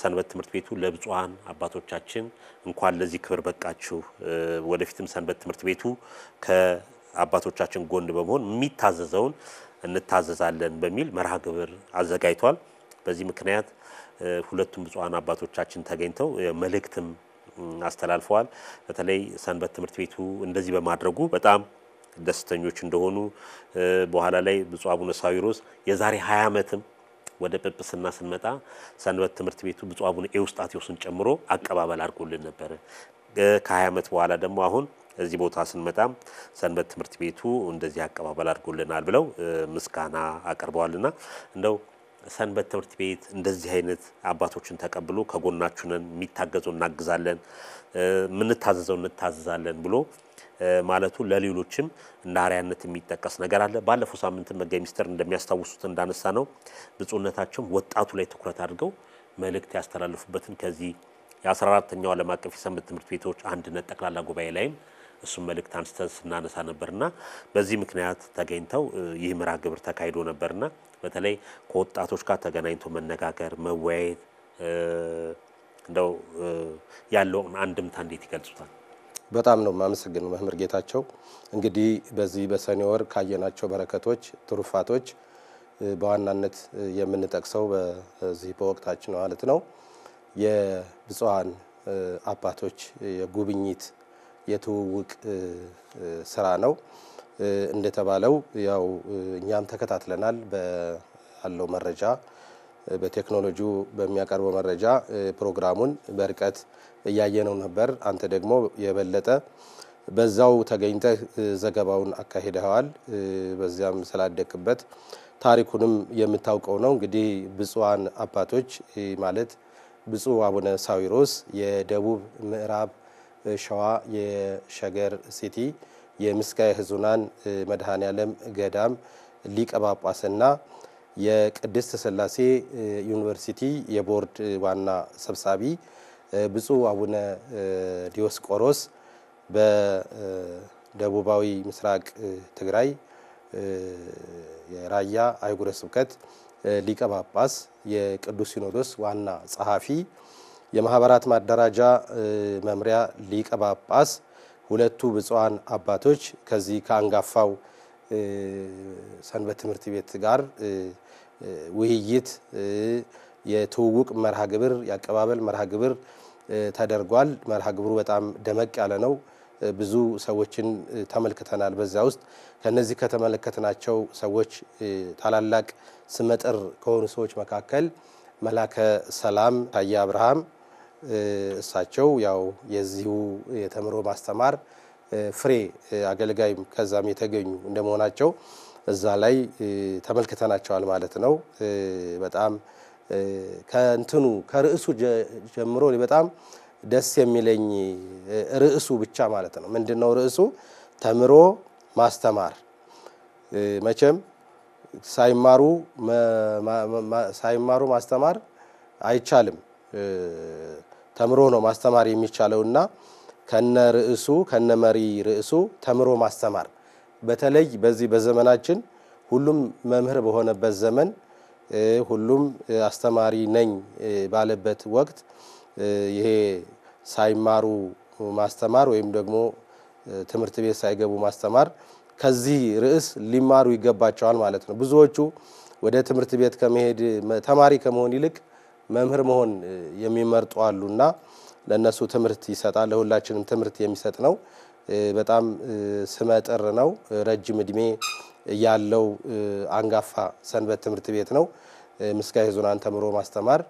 ሰንበት ትምህርት ቤቱ ለብፁዓን አባቶቻችን እንኳን ለዚህ ክብር በቃችሁ ወደፊትም ሰንበት ትምህርት ቤቱ ከአባቶቻችን ጎን በመሆን የሚታዘዘውን እንታዘዛለን በሚል መርሃ ግብር አዘጋጅቷል። በዚህ ምክንያት ሁለቱም ብፁዓን አባቶቻችን ተገኝተው መልእክትም አስተላልፈዋል። በተለይ ሰንበት ትምህርት ቤቱ እንደዚህ በማድረጉ በጣም ደስተኞች እንደሆኑ በኋላ ላይ ብፁዕ አቡነ ሳዊሮስ የዛሬ 20 ዓመትም ወደ ጵጵስና ስንመጣ ሰንበት ትምህርት ቤቱ ብፁዕ አቡነ ኤዎስጣቴዎስን ጨምሮ አቀባበል አድርጎልን ነበር። ከ20 ዓመት በኋላ ደግሞ አሁን እዚህ ቦታ ስንመጣ ሰንበት ትምህርት ቤቱ እንደዚህ አቀባበል አድርጎልናል ብለው ምስጋና አቀርበዋልና እንደው ሰንበት ትምህርት ቤት እንደዚህ አይነት አባቶችን ተቀብሎ ከጎናችሁ ነን የሚታገዘው እናግዛለን ምንታዘዘው እንታዘዛለን ብሎ ማለቱ ለሌሎችም እንደ አርአያነት የሚጠቀስ ነገር አለ። ባለፈው ሳምንት መጋቢ ሚኒስትር እንደሚያስታውሱት እንዳነሳ ነው ብፁዕነታቸው ወጣቱ ላይ ትኩረት አድርገው መልእክት ያስተላልፉበትን ከዚህ የ14ኛው ዓለም አቀፍ የሰንበት ትምህርት ቤቶች አንድነት ጠቅላላ ጉባኤ ላይም እሱም መልእክት አንስተን ስናነሳ ነበርና በዚህ ምክንያት ተገኝተው ይህ መርሃ ግብር ተካሂዶ ነበርና በተለይ ከወጣቶች ጋር ተገናኝቶ መነጋገር መወያየት እንደው ያለውን አንድምታ እንዴት ይገልጹታል? በጣም ነው ማመሰግነው መምህር ጌታቸው። እንግዲህ በዚህ በሰኔ ወር ካየናቸው በረከቶች ትሩፋቶች በዋናነት የምንጠቅሰው በዚህ በወቅታችን ማለት ነው የብፁዓን አባቶች የጉብኝት የትውውቅ ስራ ነው። እንደተባለው ያው እኛም ተከታትለናል ባለው መረጃ በቴክኖሎጂው በሚያቀርበው መረጃ ፕሮግራሙን በርቀት እያየነው ነበር። አንተ ደግሞ የበለጠ በዛው ተገኝተህ ዘገባውን አካሂደዋል። በዚያም ስላደክበት ታሪኩንም የምታውቀው ነው። እንግዲህ ብፁዓን አባቶች ማለት ብፁዕ አቡነ ሳዊሮስ የደቡብ ምዕራብ ሸዋ የሸገር ሲቲ የምስካየ ኅዙናን መድኃኔዓለም ገዳም ሊቀ ጳጳስና የቅድስት ሥላሴ ዩኒቨርሲቲ የቦርድ ዋና ሰብሳቢ ብፁዕ አቡነ ዲዮስቆሮስ በደቡባዊ ምስራቅ ትግራይ የራያ አህጉረ ስብከት ሊቀ ጳጳስ የቅዱስ ሲኖዶስ ዋና ጸሐፊ የማህበራት ማደራጃ መምሪያ ሊቀ ጳጳስ ሁለቱ ብፁዓን አባቶች ከዚህ ከአንጋፋው ሰንበት ትምህርት ቤት ጋር ውይይት የትውውቅ መርሃ ግብር ያቀባበል መርሃ ግብር ተደርጓል። መርሃ ግብሩ በጣም ደመቅ ያለ ነው። ብዙ ሰዎችን ተመልክተናል። በዛ ውስጥ ከነዚህ ከተመለከትናቸው ሰዎች ታላላቅ ስመጥር ከሆኑ ሰዎች መካከል መላከ ሰላም ታዬ አብርሃም እሳቸው ያው የዚሁ የተምሮ ማስተማር ፍሬ አገልጋይም ከዛም የተገኙ እንደመሆናቸው እዛ ላይ ተመልክተናቸዋል ማለት ነው። በጣም ከእንትኑ ከርዕሱ ጀምሮ በጣም ደስ የሚለኝ ርዕሱ ብቻ ማለት ነው። ምንድነው ርዕሱ? ተምሮ ማስተማር። መቼም ሳይማሩ ማስተማር አይቻልም። ተምሮ ነው ማስተማር የሚቻለውና ከነ ርዕሱ ከነ መሪ ርዕሱ ተምሮ ማስተማር በተለይ በዚህ በዘመናችን ሁሉም መምህር በሆነበት ዘመን ሁሉም አስተማሪ ነኝ ባለበት ወቅት ይሄ ሳይማሩ ማስተማር ወይም ደግሞ ትምህርት ቤት ሳይገቡ ማስተማር ከዚህ ርዕስ ሊማሩ ይገባቸዋል ማለት ነው። ብዙዎቹ ወደ ትምህርት ቤት ከመሄድ ተማሪ ከመሆን ይልቅ መምህር መሆን የሚመርጡ አሉና ለነሱ ትምህርት ይሰጣል። ለሁላችንም ትምህርት የሚሰጥ ነው። በጣም ስመጥር ነው። ረጅም እድሜ ያለው አንጋፋ ሰንበት ትምህርት ቤት ነው። ምስካየ ኅዙናን ተምሮ ማስተማር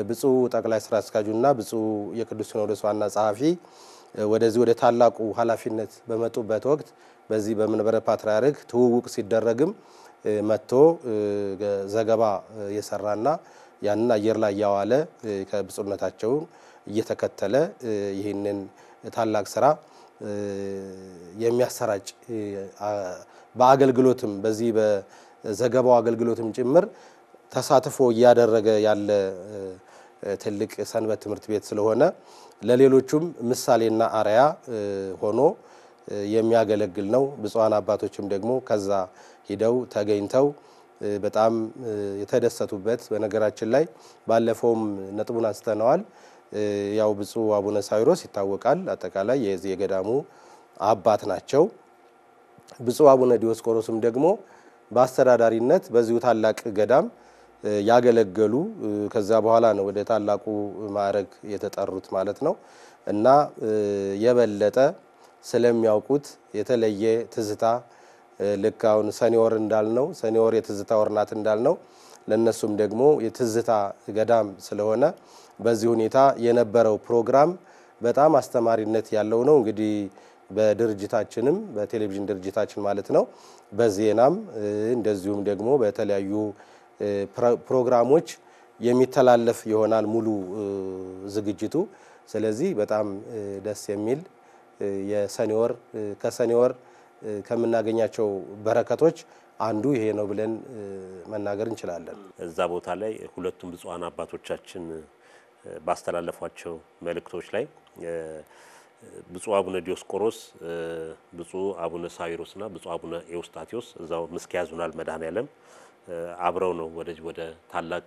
ብፁዕ ጠቅላይ ስራ አስኪያጁና ብፁዕ የቅዱስ ሲኖዶስ ዋና ጸሐፊ ወደዚህ ወደ ታላቁ ኃላፊነት በመጡበት ወቅት በዚህ በመንበረ ፓትርያርክ ትውውቅ ሲደረግም መጥቶ ዘገባ የሰራና ያንን አየር ላይ ያዋለ ከብፁዕነታቸው እየተከተለ ይህንን ታላቅ ስራ የሚያሰራጭ በአገልግሎትም በዚህ በዘገባው አገልግሎትም ጭምር ተሳትፎ እያደረገ ያለ ትልቅ ሰንበት ትምህርት ቤት ስለሆነ ለሌሎቹም ምሳሌና አርአያ ሆኖ የሚያገለግል ነው። ብፁዓን አባቶችም ደግሞ ከዛ ሄደው ተገኝተው በጣም የተደሰቱበት በነገራችን ላይ ባለፈውም ነጥቡን አንስተናል። ያው ብፁዕ አቡነ ሳዊሮስ ይታወቃል። አጠቃላይ የዚህ የገዳሙ አባት ናቸው። ብፁዕ አቡነ ዲዮስቆሮስም ደግሞ በአስተዳዳሪነት በዚሁ ታላቅ ገዳም ያገለገሉ ከዛ በኋላ ነው ወደ ታላቁ ማዕረግ የተጠሩት ማለት ነው። እና የበለጠ ስለሚያውቁት የተለየ ትዝታ ልክ አሁን ሰኔ ወር እንዳልነው ሰኔ ወር የትዝታ ወር ናት እንዳልነው ለነሱም ደግሞ የትዝታ ገዳም ስለሆነ በዚህ ሁኔታ የነበረው ፕሮግራም በጣም አስተማሪነት ያለው ነው። እንግዲህ በድርጅታችንም በቴሌቪዥን ድርጅታችን ማለት ነው በዜናም እንደዚሁም ደግሞ በተለያዩ ፕሮግራሞች የሚተላለፍ ይሆናል ሙሉ ዝግጅቱ። ስለዚህ በጣም ደስ የሚል የሰኔ ወር ከሰኔ ወር ከምናገኛቸው በረከቶች አንዱ ይሄ ነው ብለን መናገር እንችላለን። እዛ ቦታ ላይ ሁለቱም ብፁዓን አባቶቻችን ባስተላለፏቸው መልእክቶች ላይ ብፁዕ አቡነ ዲዮስቆሮስ ብፁዕ አቡነ ሳዊሮስና ብፁዕ አቡነ ኤዎስጣቴዎስ እዛው ምስካየ ኅዙናን መድኃኔዓለም አብረው ነው ወደ ታላቅ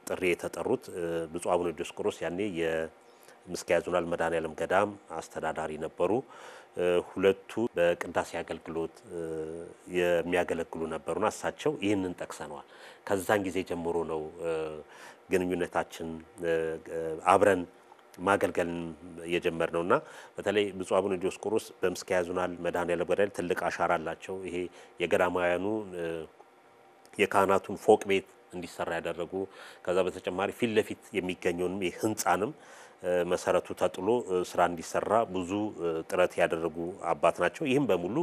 ጥሪ የተጠሩት። ብፁዕ አቡነ ዲዮስቆሮስ ያኔ የምስካየ ኅዙናን መድኃኔዓለም ገዳም አስተዳዳሪ ነበሩ። ሁለቱ በቅዳሴ አገልግሎት የሚያገለግሉ ነበሩና እሳቸው ይህንን ጠቅሰናል። ከዛን ጊዜ ጀምሮ ነው ግንኙነታችን አብረን ማገልገል የጀመርነውና በተለይ ብፁዕ አቡነ ዲዮስቆሮስ በምስካየ ኅዙናን መድኃኔዓለም ገዳም ትልቅ አሻራ አላቸው። ይሄ የገዳማውያኑ የካህናቱን ፎቅ ቤት እንዲሰራ ያደረጉ ከዛ በተጨማሪ ፊት ለፊት የሚገኘውንም የህንጻንም መሰረቱ ተጥሎ ስራ እንዲሰራ ብዙ ጥረት ያደረጉ አባት ናቸው። ይህም በሙሉ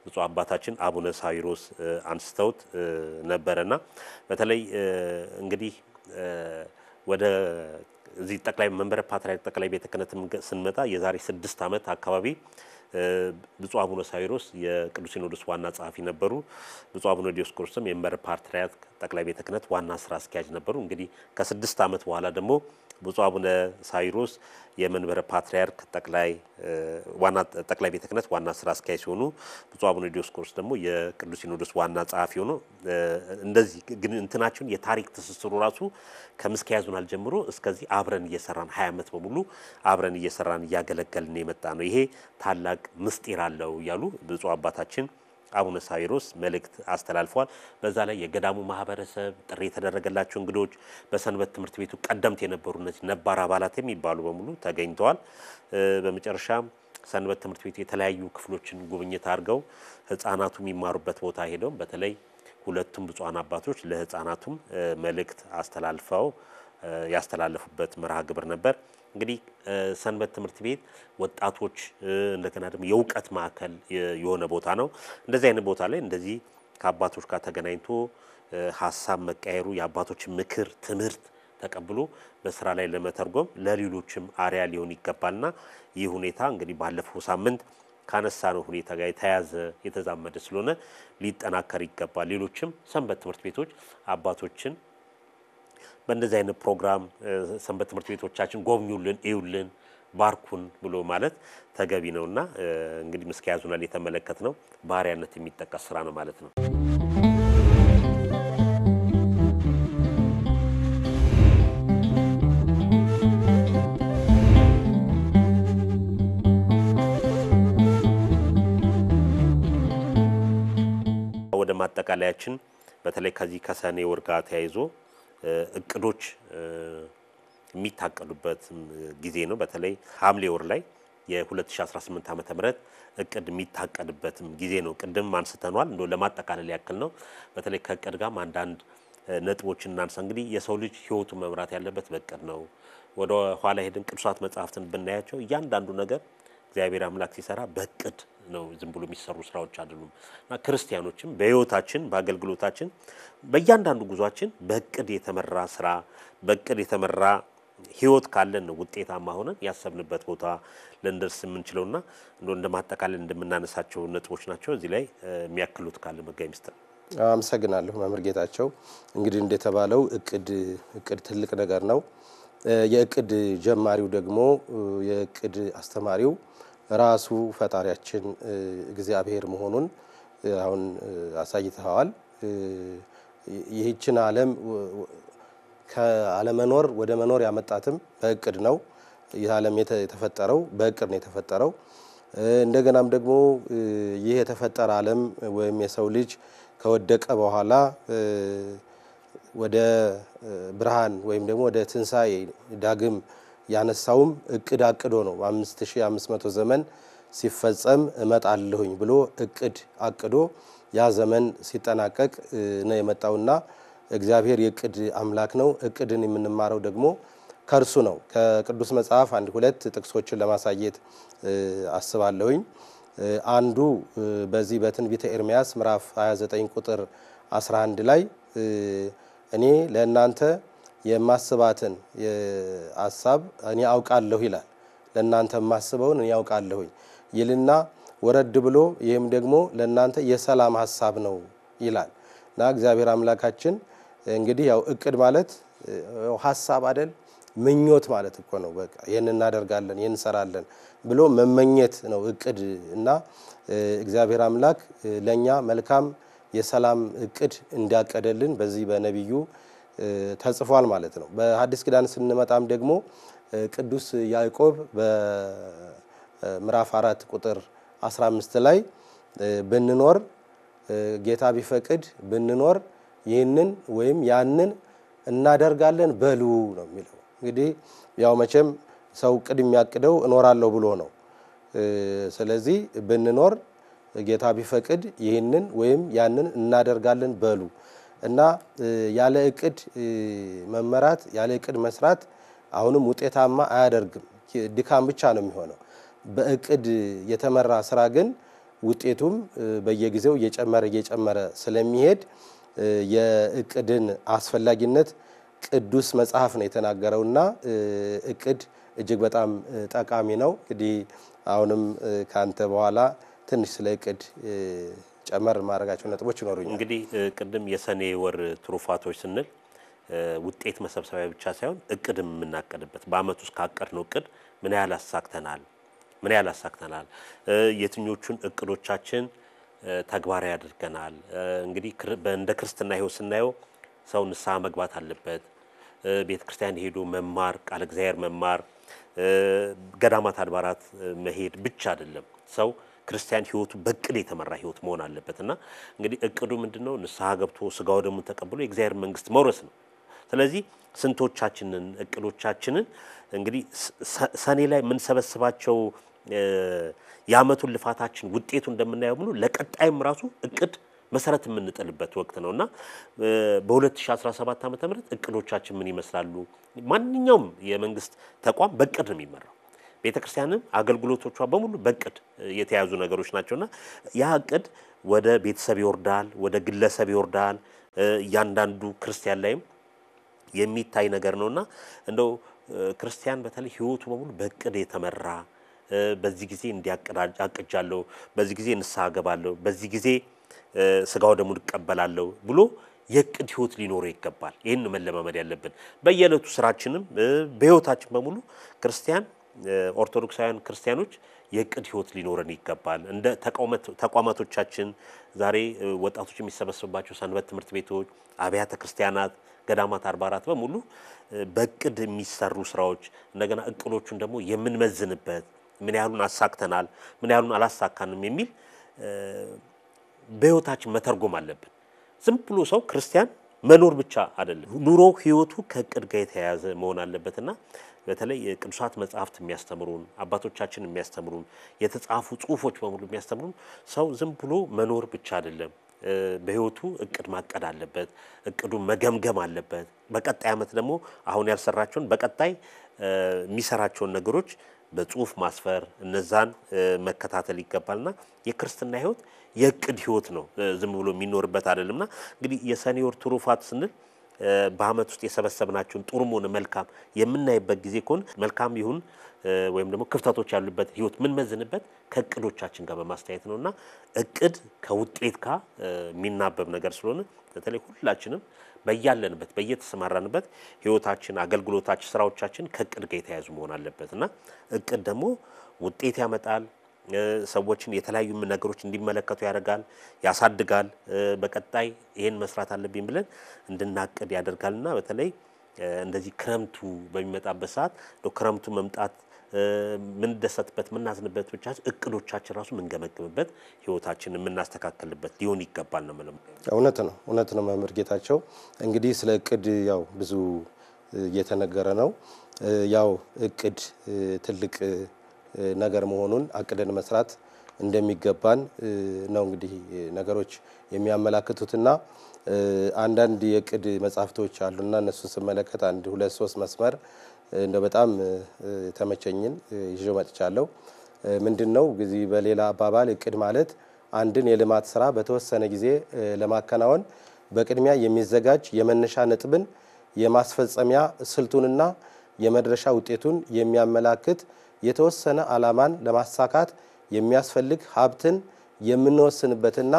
ብፁዕ አባታችን አቡነ ሳዊሮስ አንስተውት ነበርና በተለይ እንግዲህ ወደ እዚህ ጠቅላይ መንበረ ፓትርያርክ ጠቅላይ ቤተ ክህነትም ስንመጣ የዛሬ 6 ዓመት አካባቢ ብፁዕ አቡነ ሳዊሮስ የቅዱስ ሲኖዶስ ዋና ጸሐፊ ነበሩ። ብፁዕ አቡነ ዲዮስቆሮስም የመንበረ ፓትርያርክ ጠቅላይ ቤተ ክህነት ዋና ስራ አስኪያጅ ነበሩ። እንግዲህ ከ6 ዓመት በኋላ ደግሞ ብፁዕ አቡነ ሳዊሮስ የመንበረ ፓትርያርክ ጠቅላይ ቤተ ክህነት ዋና ስራ አስኪያጅ ሲሆኑ ብፁዕ አቡነ ዲዮስቆሮስ ደግሞ የቅዱስ ሲኖዶስ ዋና ጸሐፊ ሆኖ እንደዚህ ግን እንትናችን የታሪክ ትስስሩ ራሱ ከምስካየ ኅዙናን ጀምሮ እስከዚህ አብረን እየሰራን 20 ዓመት በሙሉ አብረን እየሰራን እያገለገልን የመጣ ነው። ይሄ ታላቅ ምስጢር አለው ያሉ ብፁዕ አባታችን አቡነ ሳዊሮስ መልእክት አስተላልፈዋል። በዛ ላይ የገዳሙ ማህበረሰብ ጥሪ የተደረገላቸው እንግዶች በሰንበት ትምህርት ቤቱ ቀደምት የነበሩ እነዚህ ነባር አባላት የሚባሉ በሙሉ ተገኝተዋል። በመጨረሻም ሰንበት ትምህርት ቤቱ የተለያዩ ክፍሎችን ጉብኝት አድርገው ህፃናቱ የሚማሩበት ቦታ ሄደው በተለይ ሁለቱም ብፁዓን አባቶች ለህፃናቱም መልእክት አስተላልፈው ያስተላለፉበት መርሃ ግብር ነበር። እንግዲህ ሰንበት ትምህርት ቤት ወጣቶች እንደገና ደግሞ የእውቀት ማዕከል የሆነ ቦታ ነው። እንደዚህ አይነት ቦታ ላይ እንደዚህ ከአባቶች ጋር ተገናኝቶ ሐሳብ መቀየሩ የአባቶችን ምክር ትምህርት ተቀብሎ በስራ ላይ ለመተርጎም ለሌሎችም አሪያ ሊሆን ይገባልና ይህ ሁኔታ እንግዲህ ባለፈው ሳምንት ካነሳነው ሁኔታ ጋር የተዛመደ ስለሆነ ሊጠናከር ይገባል። ሌሎችም ሰንበት ትምህርት ቤቶች አባቶችን በእንደዚህ አይነት ፕሮግራም ሰንበት ትምህርት ቤቶቻችን ጎብኙልን እዩልን ባርኩን ብሎ ማለት ተገቢ ነውና እንግዲህ ምስኪያዙና የተመለከትነው ባሪያነት የሚጠቀስ ስራ ነው ማለት ነው። ወደ ማጠቃለያችን በተለይ ከዚህ ከሰኔ ወር ጋር ተያይዞ እቅዶች የሚታቀዱበት ጊዜ ነው። በተለይ ሐምሌ ወር ላይ የ2018 ዓመተ ምህረት እቅድ የሚታቀድበትም ጊዜ ነው። ቅድም አንስተናል እንደው ለማጠቃለል ያክል ነው። በተለይ ከእቅድ ጋር አንዳንድ ነጥቦችን እናንሳ። እንግዲህ የሰው ልጅ ህይወቱን መምራት ያለበት በእቅድ ነው። ወደ ኋላ ሄደን ቅዱሳት መጻሕፍትን ብናያቸው እያንዳንዱ ነገር እግዚአብሔር አምላክ ሲሰራ በእቅድ ነው። ዝም ብሎ የሚሰሩ ስራዎች አይደሉም። እና ክርስቲያኖችም በህይወታችን በአገልግሎታችን በእያንዳንዱ ጉዟችን በእቅድ የተመራ ስራ በእቅድ የተመራ ህይወት ካለን ነው ውጤታማ ሆነን ያሰብንበት ቦታ ለንደርስ የምንችለውና እንደማጠቃለል እንደምናነሳቸው ነጥቦች ናቸው። እዚህ ላይ የሚያክሉት ካለ መጋይ ሚስተር አመሰግናለሁ መምህር ጌታቸው። እንግዲህ እንደተባለው እቅድ ትልቅ ነገር ነው። የእቅድ ጀማሪው ደግሞ የእቅድ አስተማሪው ራሱ ፈጣሪያችን እግዚአብሔር መሆኑን አሁን አሳይተዋል። ይህችን ዓለም ከዓለመኖር ወደ መኖር ያመጣትም በእቅድ ነው። ይህ ዓለም የተፈጠረው በእቅድ ነው የተፈጠረው። እንደገናም ደግሞ ይህ የተፈጠረ ዓለም ወይም የሰው ልጅ ከወደቀ በኋላ ወደ ብርሃን ወይም ደግሞ ወደ ትንሳኤ ዳግም ያነሳውም እቅድ አቅዶ ነው። 5500 ዘመን ሲፈጸም እመጣለሁኝ ብሎ እቅድ አቅዶ ያ ዘመን ሲጠናቀቅ ነው የመጣውና እግዚአብሔር የእቅድ አምላክ ነው። እቅድን የምንማረው ደግሞ ከርሱ ነው። ከቅዱስ መጽሐፍ አንድ ሁለት ጥቅሶችን ለማሳየት አስባለሁኝ። አንዱ በዚህ በትንቢተ ኤርምያስ ምዕራፍ 29 ቁጥር 11 ላይ እኔ ለእናንተ የማስባትን የሐሳብ እኔ አውቃለሁ ይላል። ለእናንተ የማስበውን እኔ አውቃለሁኝ ይልና ወረድ ብሎ ይህም ደግሞ ለእናንተ የሰላም ሐሳብ ነው ይላል። እና እግዚአብሔር አምላካችን እንግዲህ ያው እቅድ ማለት ሐሳብ አይደል ምኞት ማለት እኮ ነው። በቃ ይሄን እናደርጋለን ይሄን እንሰራለን ብሎ መመኘት ነው እቅድ። እና እግዚአብሔር አምላክ ለኛ መልካም የሰላም እቅድ እንዲያቀደልን በዚህ በነብዩ ተጽፏል ማለት ነው። በሐዲስ ኪዳን ስንመጣም ደግሞ ቅዱስ ያዕቆብ በምዕራፍ 4 ቁጥር 15 ላይ ብንኖር ጌታ ቢፈቅድ ብንኖር ይህንን ወይም ያንን እናደርጋለን በሉ ነው የሚለው። እንግዲህ ያው መቼም ሰው እቅድ የሚያቅደው እኖራለሁ ብሎ ነው። ስለዚህ ብንኖር ጌታ ቢፈቅድ ይህንን ወይም ያንን እናደርጋለን በሉ እና ያለ እቅድ መመራት ያለ እቅድ መስራት አሁንም ውጤታማ አያደርግም። ድካም ብቻ ነው የሚሆነው። በእቅድ የተመራ ስራ ግን ውጤቱም በየጊዜው እየጨመረ ስለሚሄድ የእቅድን አስፈላጊነት ቅዱስ መጽሐፍ ነው የተናገረውና እቅድ እጅግ በጣም ጠቃሚ ነው። እንግዲህ አሁንም ካንተ በኋላ ትንሽ ስለ እቅድ ጨመር ማድረጋቸው ነጥቦች ይኖሩኛል። እንግዲህ ቅድም የሰኔ ወር ትሩፋቶች ስንል ውጤት መሰብሰቢያ ብቻ ሳይሆን እቅድም የምናቀድበት በአመት ውስጥ ካቀድነው እቅድ ምን ያህል አሳክተናል የትኞቹን እቅዶቻችን ተግባራዊ አድርገናል። እንግዲህ እንደ ክርስትና ህይወት ስናየው ሰው ንስሐ መግባት አለበት። ቤተክርስቲያን ሄዶ መማር ቃል እግዚአብሔር መማር ገዳማት አድባራት መሄድ ብቻ አይደለም። ሰው ክርስቲያን ህይወቱ በእቅድ የተመራ ህይወት መሆን አለበትና እንግዲህ እቅዱ ምንድነው? ንስሐ ገብቶ ስጋው ደሙን ተቀብሎ የእግዚአብሔር መንግስት መውረስ ነው። ስለዚህ ስንቶቻችንን እቅዶቻችንን እንግዲህ ሰኔ ላይ ምን ሰበስባቸው ያመቱን ልፋታችን ውጤቱ እንደምናየው ሙሉ ለቀጣይም ራሱ እቅድ መሰረት የምንጥልበት ወቅት ነውና በ2017 ዓመተ ምህረት እቅዶቻችን ምን ይመስላሉ? ማንኛውም የመንግስት ተቋም በእቅድ ነው የሚመራው። ቤተክርስቲያንም አገልግሎቶቿ በሙሉ በእቅድ የተያዙ ነገሮች ናቸውና ያ እቅድ ወደ ቤተሰብ ይወርዳል፣ ወደ ግለሰብ ይወርዳል፣ እያንዳንዱ ክርስቲያን ላይም የሚታይ ነገር ነውና እንደው ክርስቲያን በተለይ ህይወቱ በሙሉ በእቅድ የተመራ በዚህ ጊዜ እንዲያቀጃለው በዚህ ጊዜ ንስሐ ገባለው በዚህ ጊዜ ስጋው ደሙን እቀበላለሁ ብሎ የእቅድ ህይወት ሊኖር ይገባል። ይሄን መለማመድ ያለብን በየለቱ ስራችንም በህይወታችን በሙሉ ክርስቲያን ኦርቶዶክሳውያን ክርስቲያኖች የእቅድ ህይወት ሊኖረን ይገባል። እንደ ተቋማቶቻችን ዛሬ ወጣቶች የሚሰበሰቡባቸው ሰንበት ትምህርት ቤቶች አብያተ ክርስቲያናት ገዳማት 44 በሙሉ በእቅድ የሚሰሩ ስራዎች እንደገና እቅዶቹን ደግሞ የምንመዝንበት ምን ያህሉን አሳክተናል ምን ያህሉን አላሳካንም የሚል በህይወታችን መተርጎም አለብን። ዝም ብሎ ሰው ክርስቲያን መኖር ብቻ አይደለም ኑሮ ህይወቱ ከእቅድ ጋር የተያያዘ መሆን አለበትና በተለይ ቅዱሳት መጻሕፍት የሚያስተምሩን አባቶቻችን የሚያስተምሩን የተጻፉ ጽሁፎች በሙሉ የሚያስተምሩን ሰው ዝም ብሎ መኖር ብቻ አይደለም በህይወቱ እቅድ ማቀድ አለበት እቅዱን መገምገም አለበት በቀጣይ አመት ደግሞ አሁን ያልሰራቸውን በቀጣይ የሚሰራቸውን ነገሮች በጽሁፍ ማስፈር እነዛን መከታተል ይገባልና የክርስትና ህይወት የእቅድ ህይወት ነው ዝም ብሎ የሚኖርበት አይደለምና እንግዲህ የሰኔ ወር ትሩፋት ስንል በአመት ውስጥ የሰበሰብናቸውን ጥሩም ሆነ መልካም የምናይበት ጊዜ ኮን መልካም ይሁን ወይም ደግሞ ክፍተቶች ያሉበት ህይወት ምን መዝንበት ከእቅዶቻችን ጋር በማስተያየት ነውና እቅድ ከውጤት ጋር የሚናበብ ነገር ስለሆነ በተለይ ሁላችንም በያለንበት በየተሰማራንበት ህይወታችን አገልግሎታችን ስራዎቻችን ከእቅድ ጋር የተያዙ መሆን አለበትና እቅድ ደግሞ ውጤት ያመጣል ሰዎችን የተለያዩ ነገሮች እንዲመለከቱ ያደርጋል ያሳድጋል በቀጣይ ይሄን መስራት አለብኝ ብለን እንድናቅድ ያደርጋልና በተለይ እንደዚህ ክረምቱ በሚመጣበት ሰዓት ክረምቱ መምጣት ምን ደሰትበት ምን ናዝንበት ብቻ እቅዶቻችን ራሱ ምን ገመግምበት ህይወታችንን ምን እናስተካክልበት ሊሆን ይገባል ነው ማለት ነው። እውነት ነው መምህር ጌታቸው እንግዲህ ስለ እቅድ ያው ብዙ እየተነገረ ነው ያው እቅድ ትልቅ ነገር መሆኑን አቅደን መስራት እንደሚገባን ነው እንግዲህ ነገሮች የሚያመላክቱትና አንዳንድ የእቅድ መጻሕፍቶች አሉና እነሱ ስመለከት 1 2 3 መስመር እንደ በጣም ተመቸኝን ይዤው መጥቻለሁ። ምንድነው ግዚ በሌላ አባባል እቅድ ማለት አንድን የልማት ስራ በተወሰነ ጊዜ ለማከናወን በቅድሚያ የሚዘጋጅ የመነሻ ነጥብን የማስፈጸሚያ ስልቱንና የመድረሻ ውጤቱን የሚያመላክት የተወሰነ ዓላማን ለማሳካት የሚያስፈልግ ሀብትን የምንወስንበትና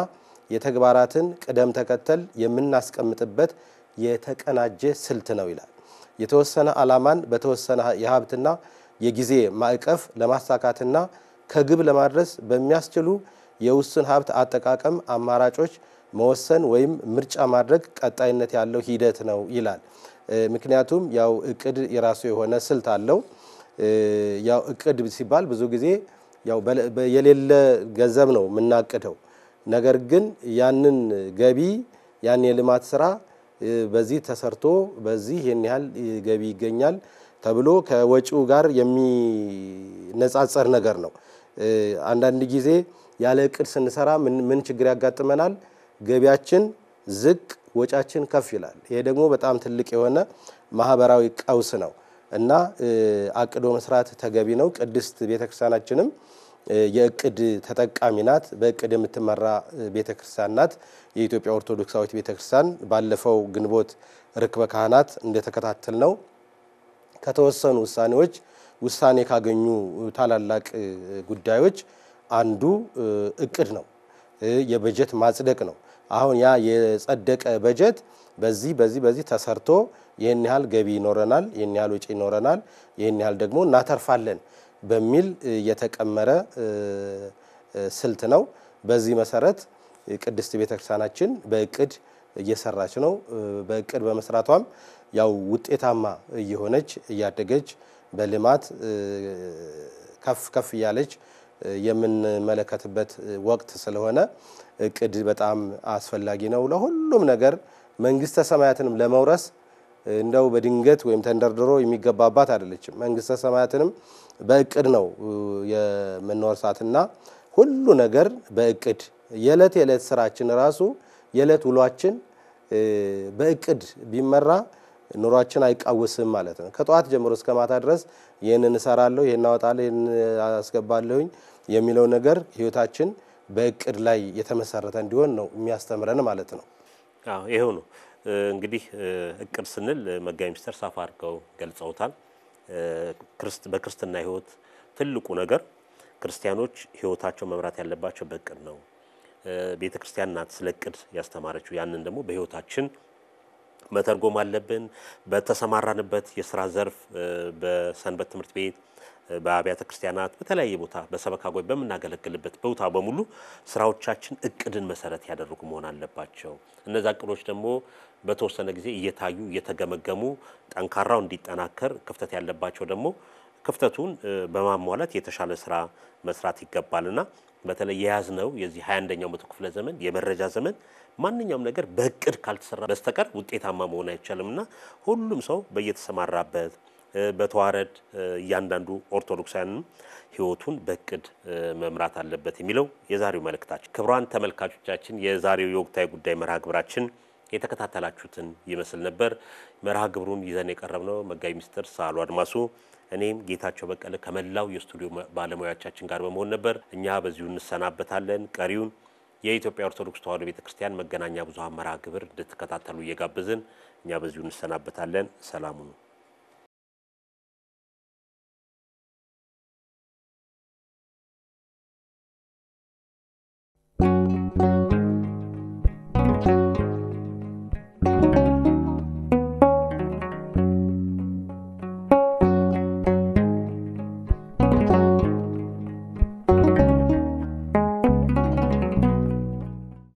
የተግባራትን ቅደም ተከተል የምናስቀምጥበት የተቀናጀ ስልት ነው ይላል። የተወሰነ ዓላማን በተወሰነ የሀብትና የጊዜ ማዕቀፍ ለማሳካትና ከግብ ለማድረስ በሚያስችሉ የውስን ሀብት አጠቃቀም አማራጮች መወሰን ወይም ምርጫ ማድረግ ቀጣይነት ያለው ሂደት ነው ይላል። ምክንያቱም ያው እቅድ የራሱ የሆነ ስልት አለው። ያው እቅድ ሲባል ብዙ ጊዜ ያው የሌለ ገንዘብ ነው የምናቅደው ነገር ግን ያንን ገቢ ያን የልማት ስራ በዚህ ተሰርቶ በዚህ የን ያህል ገቢ ይገኛል ተብሎ ከወጪው ጋር የሚነጻጸር ነገር ነው። አንዳንድ ጊዜ ያለ እቅድ ስንሰራ ምን ችግር ያጋጥመናል ገቢያችን ዝቅ ወጫችን ከፍ ይላል ይሄ ደግሞ በጣም ትልቅ የሆነ ማህበራዊ ቀውስ ነው እና አቅዶ መስራት ተገቢ ነው። ቅድስት ቤተክርስቲያናችንም የእቅድ ተጠቃሚ ናት በእቅድ የምትመራ ቤተክርስቲያን ናት። የኢትዮጵያ ኦርቶዶክሳዊት ቤተክርስቲያን ባለፈው ግንቦት ርክበ ካህናት እንደተከታተልነው ከተወሰኑ ውሳኔ ካገኙ ታላላቅ ጉዳዮች አንዱ እቅድ ነው የበጀት ማጽደቅ ነው። አሁን ያ የጸደቀ በጀት በዚህ ተሰርቶ ይሄን ያህል ገቢ ይኖረናል ይሄን ያህል ወጪ ይኖረናል ይሄን ያህል ደግሞ እናተርፋለን በሚል የተቀመረ ስልት ነው። በዚህ መሰረት ቅድስት ቤተክርስቲያናችን በእቅድ እየሰራች ነው። በእቅድ በመስራቷም ያው ውጤታማ እየሆነች እያደገች በልማት ከፍ ያለች የምንመለከትበት ወቅት ስለሆነ እቅድ በጣም አስፈላጊ ነው ለሁሉም ነገር መንግስተ ሰማያትንም ለመውረስ እንደው በድንገት ወይም ተንደርድሮ የሚገባባት አይደለችም። መንግስተ ሰማያትንም በእቅድ ነው የምንወርሳትና ሁሉ ነገር በእቅድ የዕለት ስራችን ራሱ የዕለት ውሏችን በእቅድ ቢመራ ኑሯችን አይቃወስም ማለት ነው። ከጧት ጀምሮ እስከ ማታ ድረስ ይሄንን እሰራለሁ ይሄን አወጣለሁ ይሄን አስገባለሁኝ የሚለው ነገር ህይወታችን በእቅድ ላይ የተመሰረተ እንዲሆን ነው የሚያስተምረን ማለት ነው። አዎ ይሄው ነው እንግዲህ እቅድ ስንል መጋቢ ሚኒስትር ሰፋ አድርገው ገልጸውታል። በክርስትና ህይወት ትልቁ ነገር ክርስቲያኖች ህይወታቸው መምራት ያለባቸው በእቅድ ነው። ቤተክርስቲያን ናት ስለ እቅድ ያስተማረችው። ያንን ደግሞ በህይወታችን መተርጎም አለብን። በተሰማራንበት የሥራ ዘርፍ በሰንበት ትምህርት ቤት በአብያተ ክርስቲያናት በተለያየ ቦታ በሰበካ ጉባኤ በመናገለግልበት ቦታ በሙሉ ስራዎቻችን እቅድን መሰረት ያደርጉ መሆን አለባቸው። እነዛ እቅዶች ደግሞ በተወሰነ ጊዜ እየታዩ እየተገመገሙ ጠንካራው እንዲጠናከር ክፍተት ያለባቸው ደግሞ ክፍተቱን በማሟላት የተሻለ ስራ መስራት ይገባልና በተለይ የያዝነው የዚህ 21ኛው መቶ ክፍለ ዘመን የመረጃ ዘመን ማንኛውም ነገር በእቅድ ካልተሰራ በስተቀር ውጤታማ መሆን አይቻልምና ሁሉም ሰው በየተሰማራበት በተዋረድ እያንዳንዱ ኦርቶዶክሳውያን ህይወቱን በእቅድ መምራት አለበት የሚለው የዛሬው መልእክታችን። ክቡራን ተመልካቾቻችን የዛሬው የወቅታዊ ጉዳይ መርሃ ግብራችን የተከታተላችሁትን ይመስል ነበር። መርሃ ግብሩን ይዘን የቀረብነው መጋቢ ሚኒስትር ሳህሉ አድማሱ እኔም ጌታቸው በቀለ ከመላው የስቱዲዮ ባለሙያዎቻችን ጋር በመሆን ነበር። እኛ በዚሁ እንሰናበታለን። ቀሪውን የኢትዮጵያ ኦርቶዶክስ ተዋሕዶ ቤተክርስቲያን መገናኛ ብዙሃን መርሃ ግብር እንድትከታተሉ እየጋበዝን እኛ በዚሁ እንሰናበታለን። ሰላም ሁኑ።